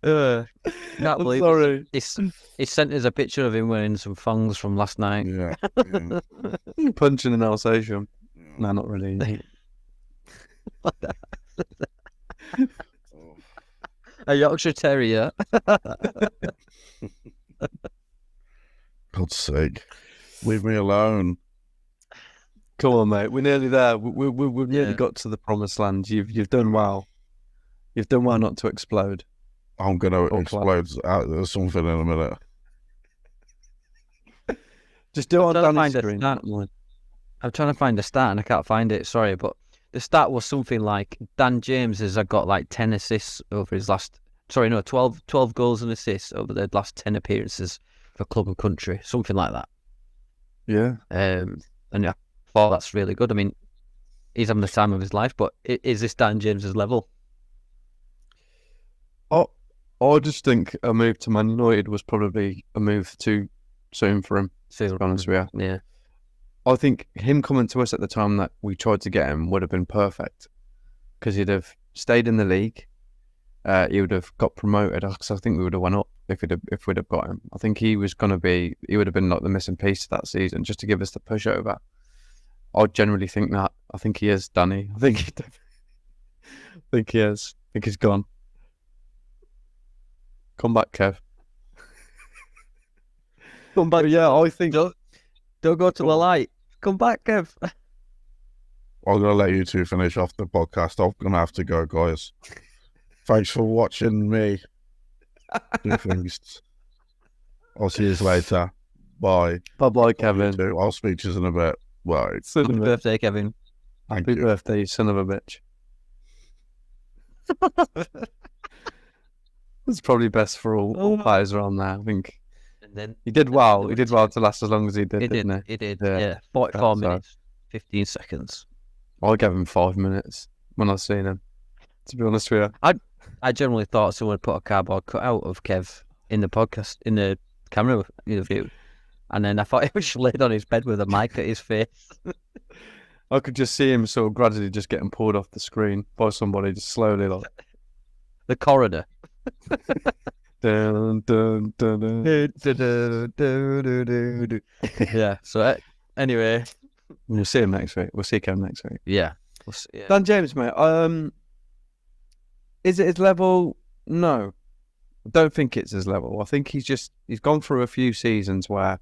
Can't believe sorry. He sent us a picture of him wearing some thongs from last night. Yeah. Punching an Alsatian. Yeah. No, not really. A Yorkshire Terrier. God's sake, leave me alone. Come on, mate. We're nearly there. We've nearly got to the promised land. You've done well. You've done well not to explode. I'm gonna explode out of something in a minute. Just do it on Danny's screen. I'm trying to find the stat and I can't find it. Sorry, but the stat was something like Dan James has got like 10 assists over his 12 goals and assists over the last 10 appearances for club and country, something like that. Yeah. And I thought that's really good. I mean, he's having the time of his life, but is this Dan James's level? I just think a move to Man United was probably a move too soon for him, to be honest with you. Yeah. I think him coming to us at the time that we tried to get him would have been perfect because he'd have stayed in the league. He would have got promoted because I think we would have went up if we'd have got him. I think he would have been like the missing piece to that season just to give us the push over. I generally think that. I think he is, Danny. I think he is. I think he's gone. Come back, Kev. Come back. But yeah, I think... Don't go to the light. Come back, Kev. I'm going to let you two finish off the podcast. I'm going to have to go, guys. Thanks for watching me do things. I'll see you later. Bye. Bye-bye, Kevin. I'll speak to you in a bit. Bye. Happy birthday, Kevin. Happy birthday, you son of a bitch. It's probably best for all players around there, I think. And then he did well. He did well to last as long as he did, didn't he? He did, yeah. 44 minutes, 15 seconds. I gave him 5 minutes when I seen him, to be honest with you. I generally thought someone would put a cardboard cutout of Kev in the podcast, in the camera interview. And then I thought he was just laid on his bed with a mic at his face. I could just see him sort of gradually just getting pulled off the screen by somebody, just slowly like. The coroner. Dun, dun, dun, dun. Yeah. So anyway, We'll see him next week. We'll see Kev next week. yeah. Dan James, mate. Is it his level? No, I don't think it's his level. I think he's gone through a few seasons where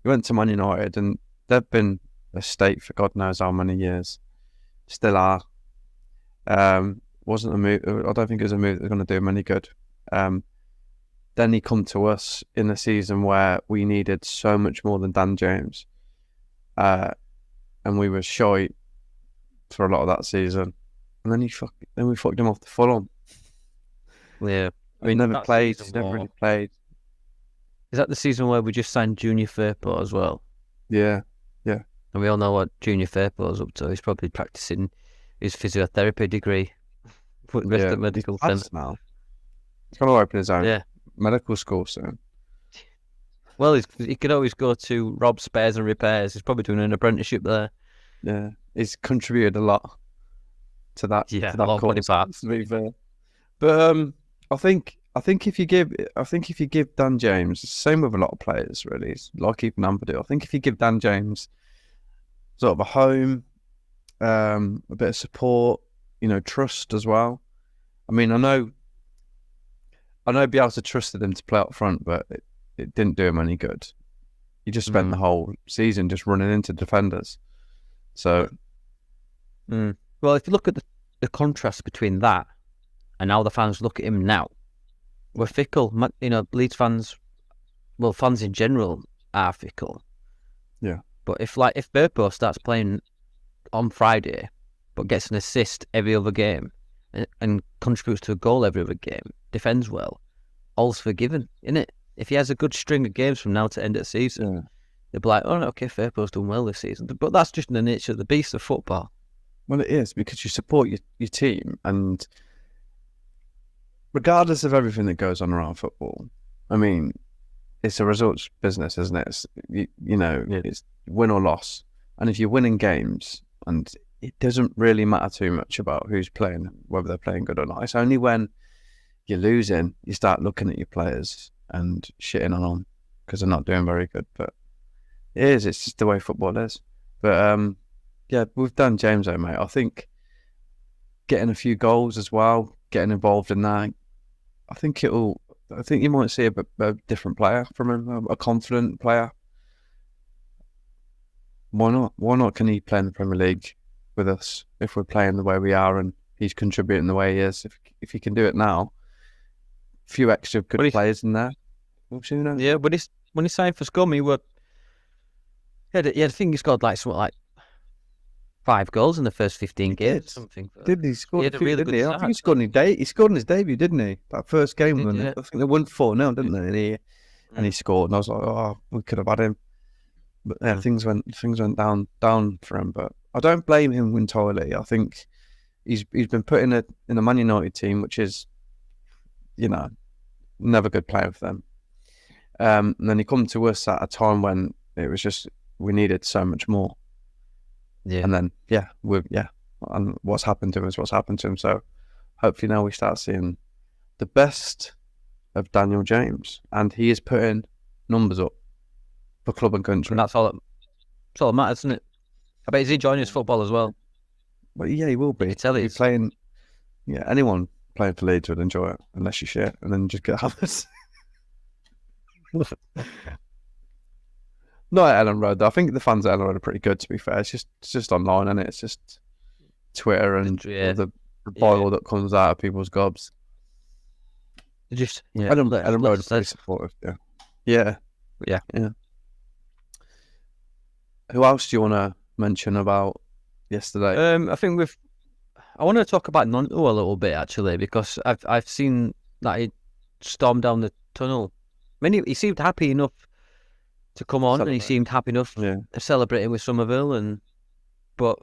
he went to Man United and they've been a state for God knows how many years. Still are. Wasn't a move. I don't think it was a move that's going to do him any good. Then he come to us in a season where we needed so much more than Dan James, and we were shy for a lot of that season. And then we fucked him off to Fulham. Yeah. I mean, never played. He's never really played. Is that the season where we just signed Junior Firpo as well? Yeah. And we all know what Junior Firpo's up to. He's probably practicing his physiotherapy degree for the rest of medical centre now. He's going to open his own medical school soon. Well, he could always go to Rob Spares and Repairs. He's probably doing an apprenticeship there. Yeah, he's contributed a lot to that. Yeah, to that a lot of body parts. To be fair. But I think if you give Dan James, the same with a lot of players really, it's like even Ampadu. I think if you give Dan James sort of a home, a bit of support, trust as well. I mean, I know Bielsa trusted him to play up front, but it didn't do him any good. He just spent the whole season just running into defenders. So, well, if you look at the contrast between that and how the fans look at him now, we're fickle. Leeds fans, well, fans in general are fickle. Yeah. But if Firpo starts playing on Friday, but gets an assist every other game and contributes to a goal every other game, defends well, all's forgiven, innit? If he has a good string of games from now to end of the season, they'll be like, oh, okay, Firpo's done well this season. But that's just the nature of the beast of football. Well, it is, because you support your team, and regardless of everything that goes on around football, I mean, it's a results business, isn't it? It's win or loss. And if you're winning games, and it doesn't really matter too much about who's playing, whether they're playing good or not. It's only when you're losing, you start looking at your players and shitting on them because they're not doing very good. But it's just the way football is. But with Dan James, mate, I think getting a few goals as well, getting involved in that, I think you might see a different player from him, a confident player. Why not? Why not can he play in the Premier League with us if we're playing the way we are and he's contributing the way he is? If he can do it now, a few extra good players in there. Yeah, when he signed for Scum, I think he scored like 5 goals in the first 15 games. Something. Did he score? He had a really good start. I think he scored in his debut, didn't he? That first game, I think they won 4-0, didn't they? And he scored, and I was like, oh, we could have had him. But yeah, things went down for him. But I don't blame him entirely. I think he's been put in a Man United team, which is, never good playing for them. And then he come to us at a time when it was just we needed so much more. Yeah. And then and what's happened to him is what's happened to him. So hopefully now we start seeing the best of Daniel James, and he is putting numbers up for club and country. And that's all that matters, isn't it? I bet he's enjoying his football as well. Well, yeah, he will be. He's playing. Yeah, anyone playing for Leeds would enjoy it, unless you shit, and then just get hammers. Not at Ellen Road, though. I think the fans at Ellen Road are pretty good, to be fair. It's just online, and it's just Twitter and the bile that comes out of people's gobs. Ellen Road is pretty supportive, yeah. Who else do you want to mention about yesterday? I want to talk about Nonto a little bit, actually, because I've seen that he stormed down the tunnel. I mean, he seemed happy enough to come on, and he seemed happy enough celebrating with Summerville, but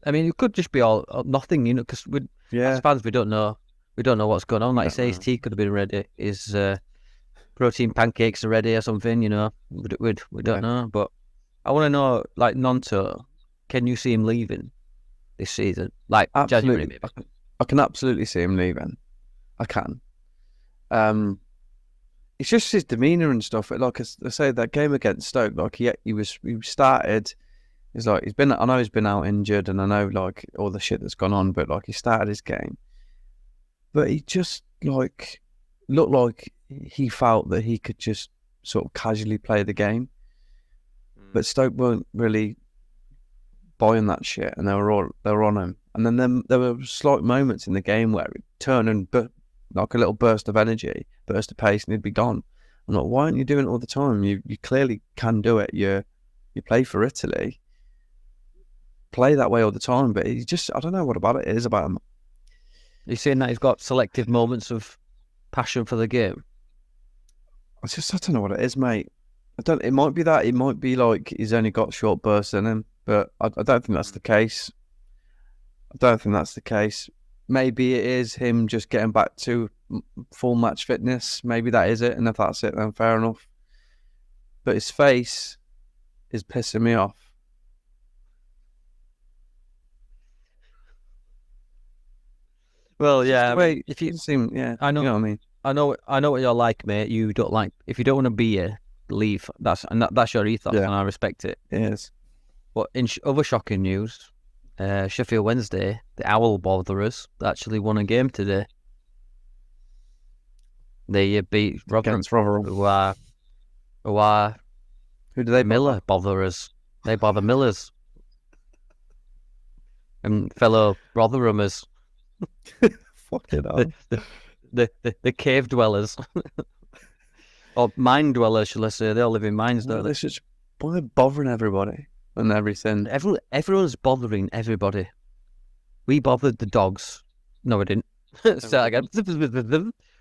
I mean, it could just be all nothing, because as fans we don't know what's going on. Like you say, his tea could have been ready, his protein pancakes are ready or something. We don't know. But I want to know, like, Nonto, can you see him leaving this season? Like, absolutely, January, maybe. I can absolutely see him leaving. I can. It's just his demeanour and stuff. Like I say, that game against Stoke, like he started. He's like I know he's been out injured, and I know like all the shit that's gone on, but like he started his game, but he just like looked like he felt that he could just sort of casually play the game. But Stoke weren't really buying that shit, and they were on him. And then there were slight moments in the game where he'd turn and like a little burst of energy, burst of pace, and he'd be gone. I'm like, why aren't you doing it all the time? You clearly can do it. You play for Italy, play that way all the time. But he just, I don't know what about it is about him. You're saying that he's got selective moments of passion for the game? I don't know what it is, mate. It might be that. It might be like he's only got short bursts in him, but I don't think that's the case. Maybe it is him just getting back to full match fitness. Maybe that is it, and if that's it, then fair enough. But his face is pissing me off. Well, yeah. Wait, if you seem, yeah, I know. You know what I mean? I know what you're like, mate. You don't like if you don't want to be here, leave. That's your ethos, Yeah. and I respect it. Yes. But in other shocking news, Sheffield Wednesday, the Owl Botherers, actually won a game today. They beat Rotherham, Against Rotherham. who are Who do they Miller Botherers. They bother Millers. And fellow Rotherhamers. Fucking hell. The cave dwellers. Or mine dwellers, shall I say. They all live in mines, don't they? Why are they bothering everybody and everything? Everyone's bothering everybody. We bothered the dogs. No, we didn't. Start again.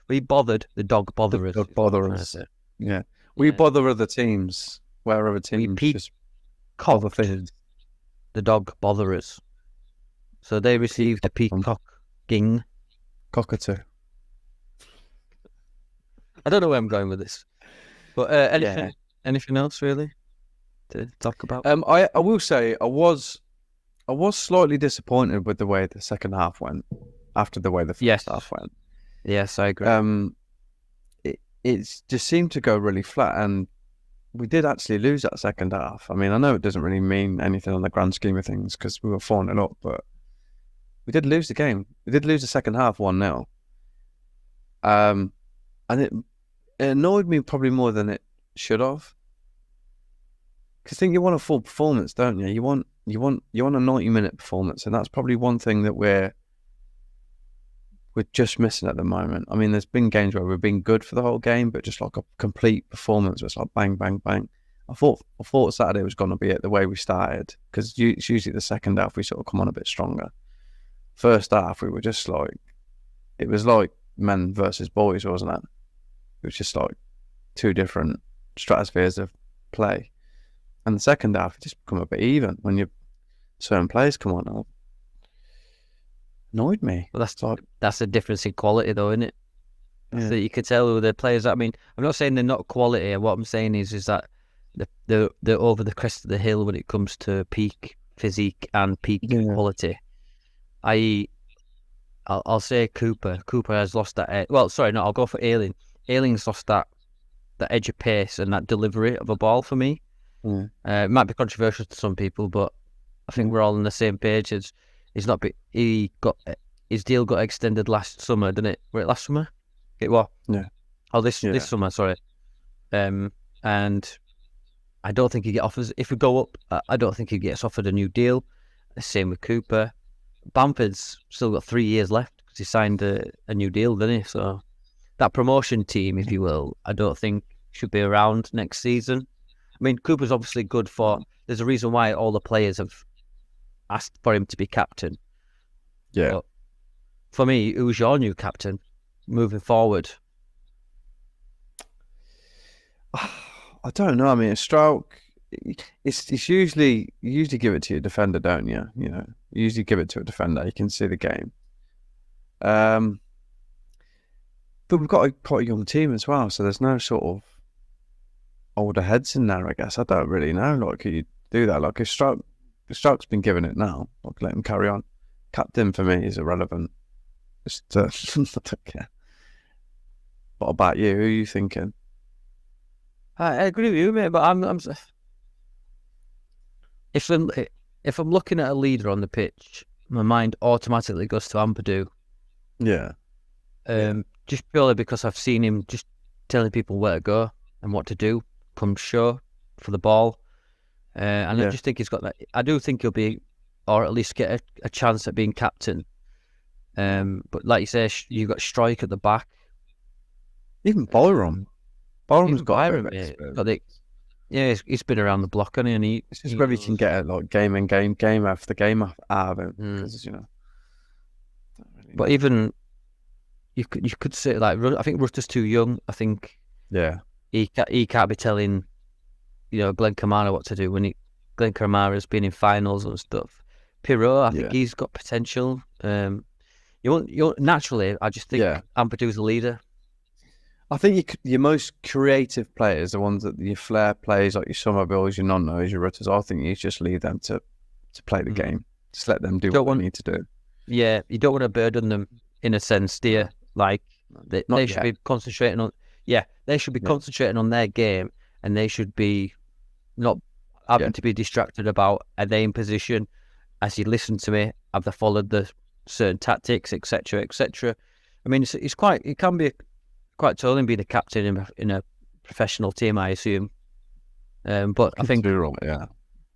We bothered the dog botherers. Dog botherers. Yeah. We bother other teams, wherever teams just bother things. The dog botherers. So they received a peacocking. Cockatoo. I don't know where I'm going with this. But anything else really to talk about? I will say I was slightly disappointed with the way the second half went after the way the first half went. Yes, I agree. It just seemed to go really flat, and we did actually lose that second half. I mean, I know it doesn't really mean anything on the grand scheme of things because we were 4-0 up, but we did lose the game. We did lose the second half 1-0. And it annoyed me probably more than it should have. Because I think you want a full performance, don't you? You want a 90-minute performance, and that's probably one thing that we're just missing at the moment. I mean, there's been games where we've been good for the whole game, but just like a complete performance where it's like bang, bang, bang. I thought Saturday was going to be it the way we started, because it's usually the second half we sort of come on a bit stronger. First half we were just like, it was like men versus boys, wasn't it? It was just like two different stratospheres of play. And the second half it just become a bit even when certain players come on. It annoyed me. Well, that's a difference in quality, though, isn't it? Yeah. So you could tell who the players. I mean, I'm not saying they're not quality. What I'm saying is that they're over the crest of the hill when it comes to peak physique and peak quality. I'll say Cooper. Cooper has lost that. I'll go for Ayling. Ayling's lost that edge of pace and that delivery of a ball for me. It might be controversial to some people, but I think we're all on the same page. He got his deal got extended last summer, didn't it? Was it last summer? It was. Yeah. Oh, this summer, sorry. And I don't think he get offers. If we go up, I don't think he gets offered a new deal. The same with Cooper. Bamford's still got 3 years left because he signed a new deal, didn't he? So that promotion team, if you will, I don't think should be around next season. I mean, Cooper's obviously good for. There's a reason why all the players have asked for him to be captain. Yeah. But for me, who's your new captain moving forward? I don't know. I mean, a stroke. It's usually you usually give it to your defender, don't you? You know, you usually give it to a defender. You can see the game. But we've got quite a young team as well, so there's no sort of older heads in there. I guess I don't really know. Like, could you do that? Like, if Stroke's been given it now, like, let him carry on. Captain for me is irrelevant. Just I don't care. What about you? Who are you thinking? I agree with you, mate. But if I'm looking at a leader on the pitch, my mind automatically goes to Ampadu. Yeah. Just purely because I've seen him just telling people where to go and what to do, come show for the ball. And I just think he's got that. I do think he'll be, or at least get a chance at being captain. But like you say, you've got Strike at the back. Even Byron. Byron's got Byron, a bit of mate. experience. He's been around the block, hasn't he? It's just whether you can get it like game after game out of him. Because, you know. But even you could say like I think Rutter's too young. I think he can't be telling Glenn Kamara what to do when Glenn Kamara's been in finals and stuff. Pirot, I think he's got potential. Naturally, I just think Ampadu's the leader. I think your most creative players, the ones that your flair players, like your Summervilles, your non-knows, your Rutters, I think you just leave them to play the game. Just let them do what they need to do. Yeah, you don't want to burden them in a sense, do you? Like they should be concentrating on. Yeah, they should be concentrating on their game, and they should be not having to be distracted about are they in position. As you listen to me, have they followed the certain tactics, etc., etc. I mean, it can be quite totally being a captain in a professional team, I assume. But I think you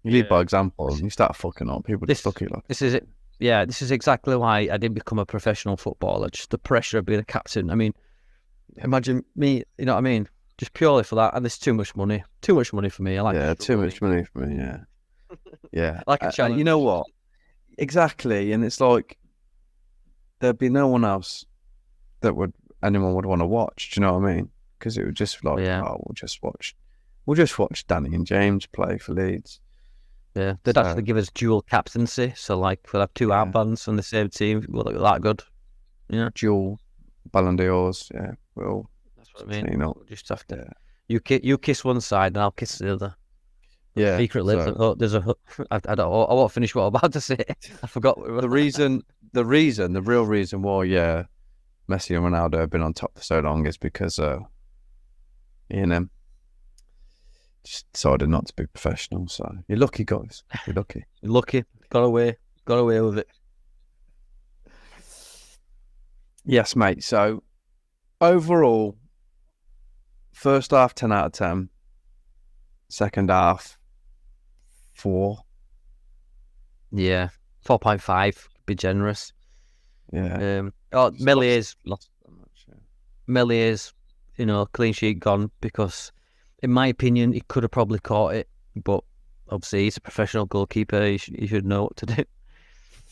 lead by example. And you start fucking up, people just fuck it like. This is it. Yeah, this is exactly why I didn't become a professional footballer. Just the pressure of being a captain. I mean, imagine me. You know what I mean? Just purely for that, and there's too much money. Too much money for me. I like. Too much money for me. Yeah, yeah. Like a challenge. You know what? Exactly, and it's like there'd be no one else that anyone would want to watch. Do you know what I mean? Because it would just like, we'll just watch Danny and James play for Leeds. Yeah, they'd actually give us dual captaincy. So like we'll have two armbands on the same team. We'll look that good. Yeah, dual Ballon d'Ors. Yeah, that's what I mean. We'll just have to. You kiss one side, and I'll kiss the other. Yeah, secret lives. So, there's a. I don't. I won't finish what I'm about to say. I forgot the reason. The real reason why Messi and Ronaldo have been on top for so long is because E&M just decided not to be professional. So you're lucky, guys. You're lucky. You're lucky. Got away with it. Yes, mate. So overall, first half 10 out of 10. Second half 4. Yeah, 4.5. Be generous. Yeah. Melié's clean sheet gone because, in my opinion, he could have probably caught it, but obviously he's a professional goalkeeper. He should know what to do.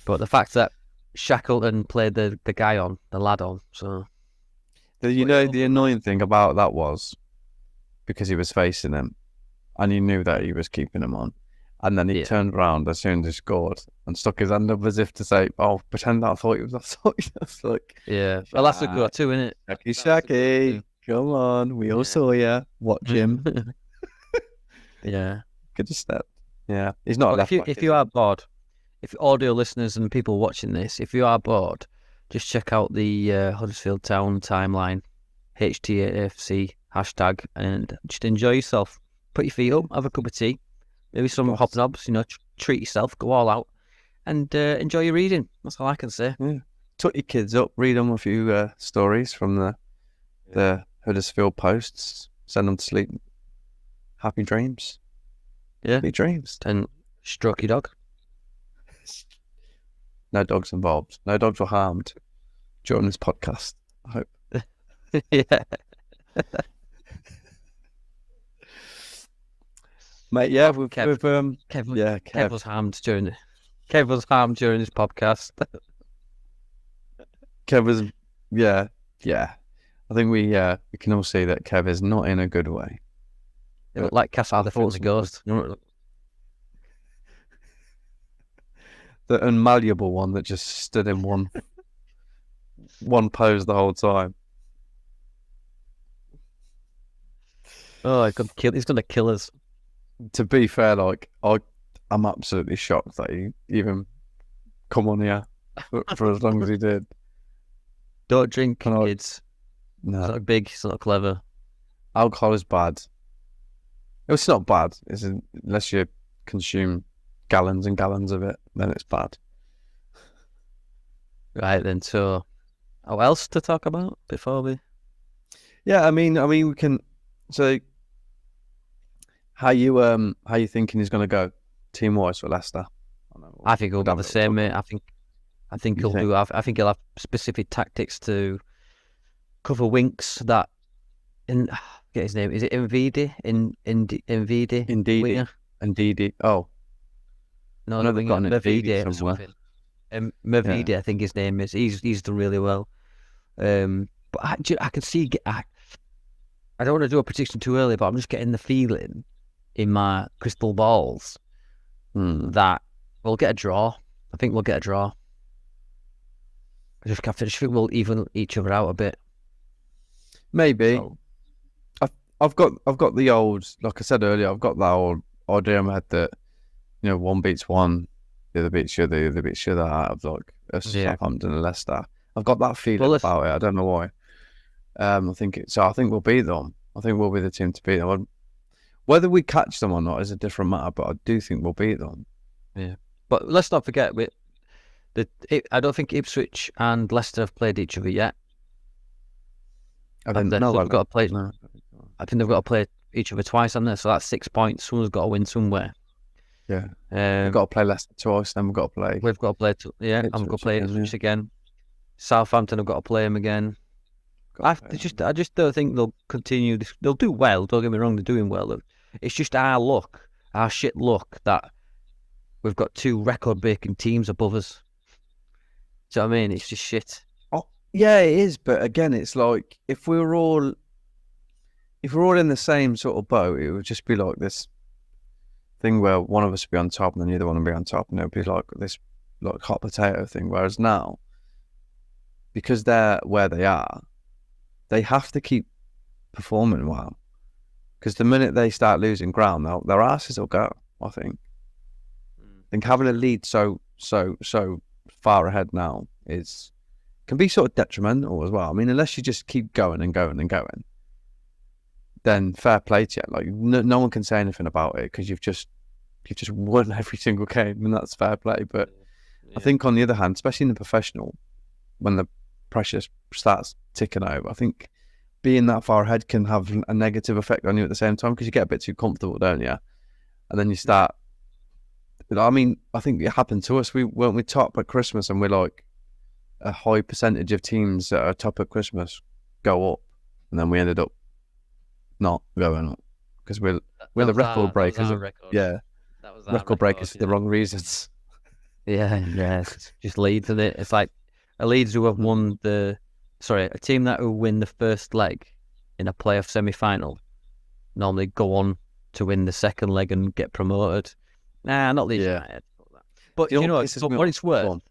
But the fact that Shackleton played the lad on, so the annoying thing about that was because he was facing him, and he knew that he was keeping him on. And then he turned around as soon as he scored and stuck his hand up as if to say, "Oh, pretend that I thought he was offside." That's like, well, that's a good too, isn't it? Shacky, come on, we all saw you. Watch him. Yeah, could have stepped. Yeah, he's not. If you are bored, if audio listeners and people watching this, if you are bored, just check out the Huddersfield Town timeline, HTAFC hashtag, and just enjoy yourself. Put your feet up, have a cup of tea. Maybe some hobnobs, treat yourself, go all out, and enjoy your reading. That's all I can say. Yeah. Tuck your kids up, read them a few stories from the Huddersfield Posts, send them to sleep. Happy dreams. Yeah. Happy dreams. And stroke your dog. No dogs involved. No dogs were harmed during this podcast, I hope. Yeah. Mate, Kev was harmed during this podcast. Kev was, yeah. I think we can all see that Kev is not in a good way. Like Castle the Friendly Ghost. The unmalleable one that just stood in one pose the whole time. Oh, he's gonna kill us. To be fair, I'm absolutely shocked that he even come on here for as long as he did. Don't drink, kids. No, It's not big. It's not clever. alcohol is bad. It's not bad. Unless you consume gallons and gallons of it, then it's bad. Right then. So, what else to talk about before we? Yeah, I mean, we can. So, how you thinking is going to go team wise for Leicester? I think he'll do the same, mate. I think he'll do. I think he'll have specific tactics to cover Winks. That get his name. Is it Nvidi? Nvidi? Indeed. Indeed. Oh, no, they've got an Nvidi or somewhere. something. Mavidi, I think his name is. He's done really well. But I can see. I don't want to do a prediction too early, but I'm just getting the feeling in my crystal balls that we'll get a draw. I think we'll get a draw. I just think we'll even each other out a bit. Maybe. So, I've got the old, like I said earlier, I've got that old idea in my head that, one beats one, the other beats the other, the other beats the other out of like Southampton and Leicester. I've got that feeling about it. I don't know why. I think we'll beat them. I think we'll be the team to beat them. Whether we catch them or not is a different matter, but I do think we'll beat them. Yeah, but let's not forget I don't think Ipswich and Leicester have played each other yet. I think they've got to play. No. I think they've got to play each other twice, haven't they? So that's 6 points. Someone's got to win somewhere. Yeah, we've got to play Leicester twice. Then we've got to play. We've got to play. I'm going to play Ipswich again. Southampton have got to play him again. I just don't think they'll continue this. They'll do well. Don't get me wrong. They're doing well. It's just our shit luck that we've got 2 record-breaking teams above us. Do you know what I mean? It's just shit. Oh, yeah, it is. But again, it's like if we're all in the same sort of boat, it would just be like this thing where one of us would be on top and then the other one would be on top, and it would be like this like hot potato thing. Whereas now, because they're where they are, they have to keep performing well. Because the minute they start losing ground, their asses will go. I think having a lead so far ahead now can be sort of detrimental as well. I mean, unless you just keep going and going and going, then fair play to you. Like no one can say anything about it because you've just won every single game, and that's fair play. But I think on the other hand, especially in the professional, when the pressure starts ticking over, I think being that far ahead can have a negative effect on you at the same time because you get a bit too comfortable, don't you? And then you start. I mean, I think it happened to us. We weren't top at Christmas, and we're like a high percentage of teams that are top at Christmas go up, and then we ended up not going up because we're the record breakers. Yeah, record breakers for the wrong reasons. Yeah, it's just Leeds, isn't it? It's like a Leeds who have won a team that will win the first leg in a playoff semi-final normally go on to win the second leg and get promoted. Nah, not Leeds United. But you know, for what it's worth,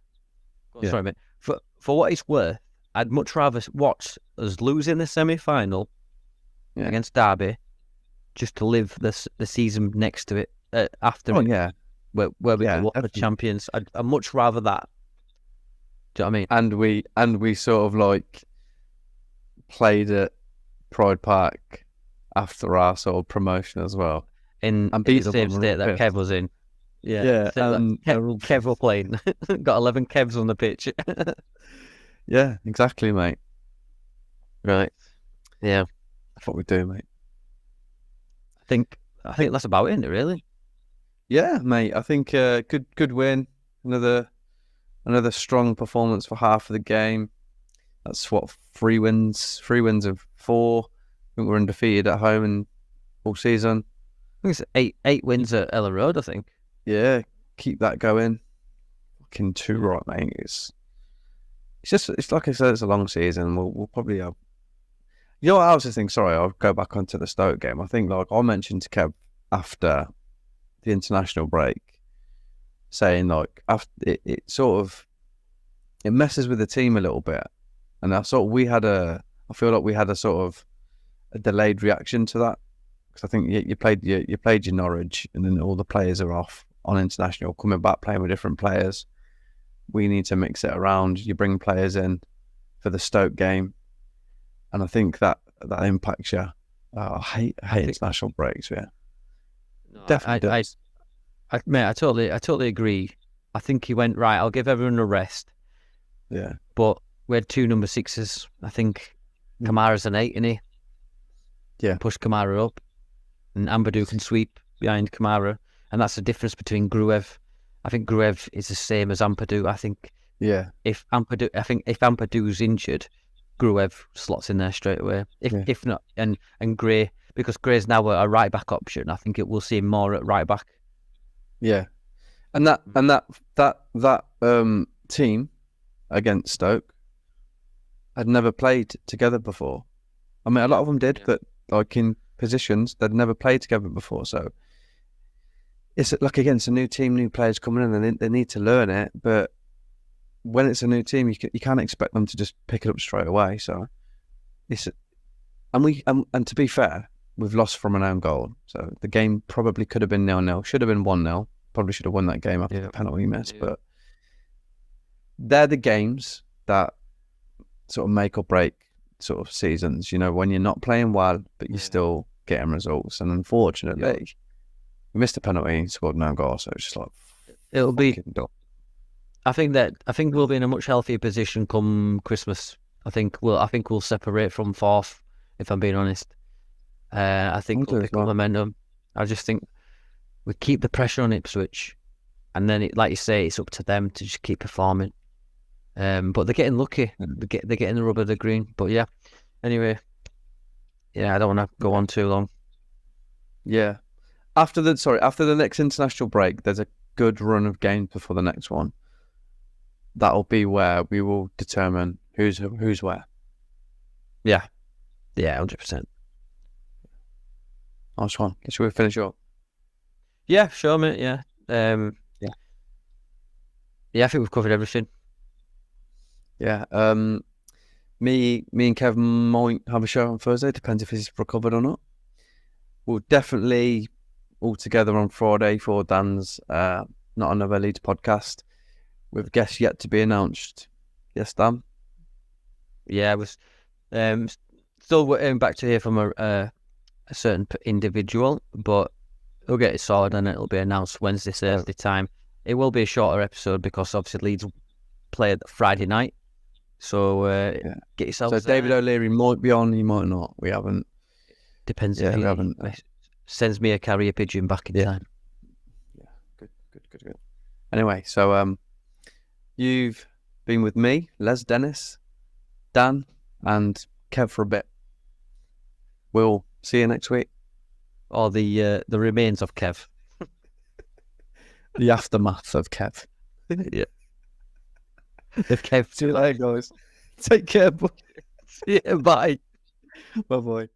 sorry mate, for what it's worth, I'd much rather watch us lose in the semi-final against Derby just to live the season next to it after where we go the champions. I'd much rather that. Do you know what I mean? And we sort of like played at Pride Park after our sort of promotion as well. In the same state that Kev was in. Yeah. Kev were playing. Got 11 Kevs on the pitch. Yeah, exactly, mate. Right. Yeah. That's what we do, mate. I think that's about it, isn't it, really? Yeah, mate. I think good win. Another strong performance for half of the game. That's what 3 wins of 4. I think we're undefeated at home in all season. I think it's 8 wins at Ella Road, I think. Yeah, keep that going. Fucking too right, mate. It's like I said, it's a long season. We'll probably have. You know what I was just thinking? Sorry, I'll go back onto the Stoke game. I think like I mentioned to Kev after the international break, saying like after it sort of it messes with the team a little bit, and I feel like we had a sort of a delayed reaction to that because I think you played your Norwich, and then all the players are off on international, coming back playing with different players. We need to mix it around. You bring players in for the Stoke game, and I think that impacts you. I hate international breaks. Yeah, No, definitely does. mate, I totally agree. I think he went right. I'll give everyone a rest. Yeah, But we had 2 number 6s. I think Kamara's an 8, isn't he? Yeah. Push Kamara up, and Ampadu can sweep behind Kamara, and that's the difference between Gruev. I think Gruev is the same as Ampadu. I think yeah, if Ampadu's injured, Gruev slots in there straight away. If not, and Gray, because Gray's now a right back option, I think it will see him more at right back. yeah. And that team against Stoke had never played together before. I mean, a lot of them did, but like in positions they'd never played together before. So it's like, again, it's a new team, new players coming in, and they need to learn it. But when it's a new team, you can't expect them to just pick it up straight away. So and to be fair, we've lost from an own goal. So the game probably could have been 0-0, should have been 1-0. Probably should have won that game after the penalty miss. But they're the games that sort of make or break sort of seasons, when you're not playing well, but you're still getting results. And unfortunately, we missed a penalty and scored no goal. So it's just like, it'll be. I think we'll be in a much healthier position come Christmas. I think we'll separate from fourth, if I'm being honest. I think we'll pick up momentum. I just think we keep the pressure on Ipswich, and then like you say, it's up to them to just keep performing. But they're getting lucky. They're getting the rub of the green. But yeah, anyway, I don't want to go on too long. Yeah, after the next international break, there's a good run of games before the next one. That'll be where we will determine who's where. Yeah, 100%. Nice one. Should we finish up? Yeah, sure, mate. Yeah. I think we've covered everything. Yeah. Me and Kev might have a show on Thursday. Depends if he's recovered or not. We'll definitely all together on Friday for Dan's Not Another Leeds podcast, with guests yet to be announced. Yes, Dan? Yeah, I was still waiting back to hear from a certain individual, but we'll get it sorted and it'll be announced Wednesday, Thursday time. It will be a shorter episode because obviously Leeds play Friday night. So get yourself. So David O'Leary might be on, he might not. We haven't. Depends if he haven't. Sends me a carrier pigeon back in time. Yeah, good. Anyway, so you've been with me, Les Dennis, Dan, and Kev for a bit. We'll see you next week. Or the remains of Kev. The aftermath of Kev. Yeah. If Kev. See you later, guys. Take care. See you, bye. Bye-bye.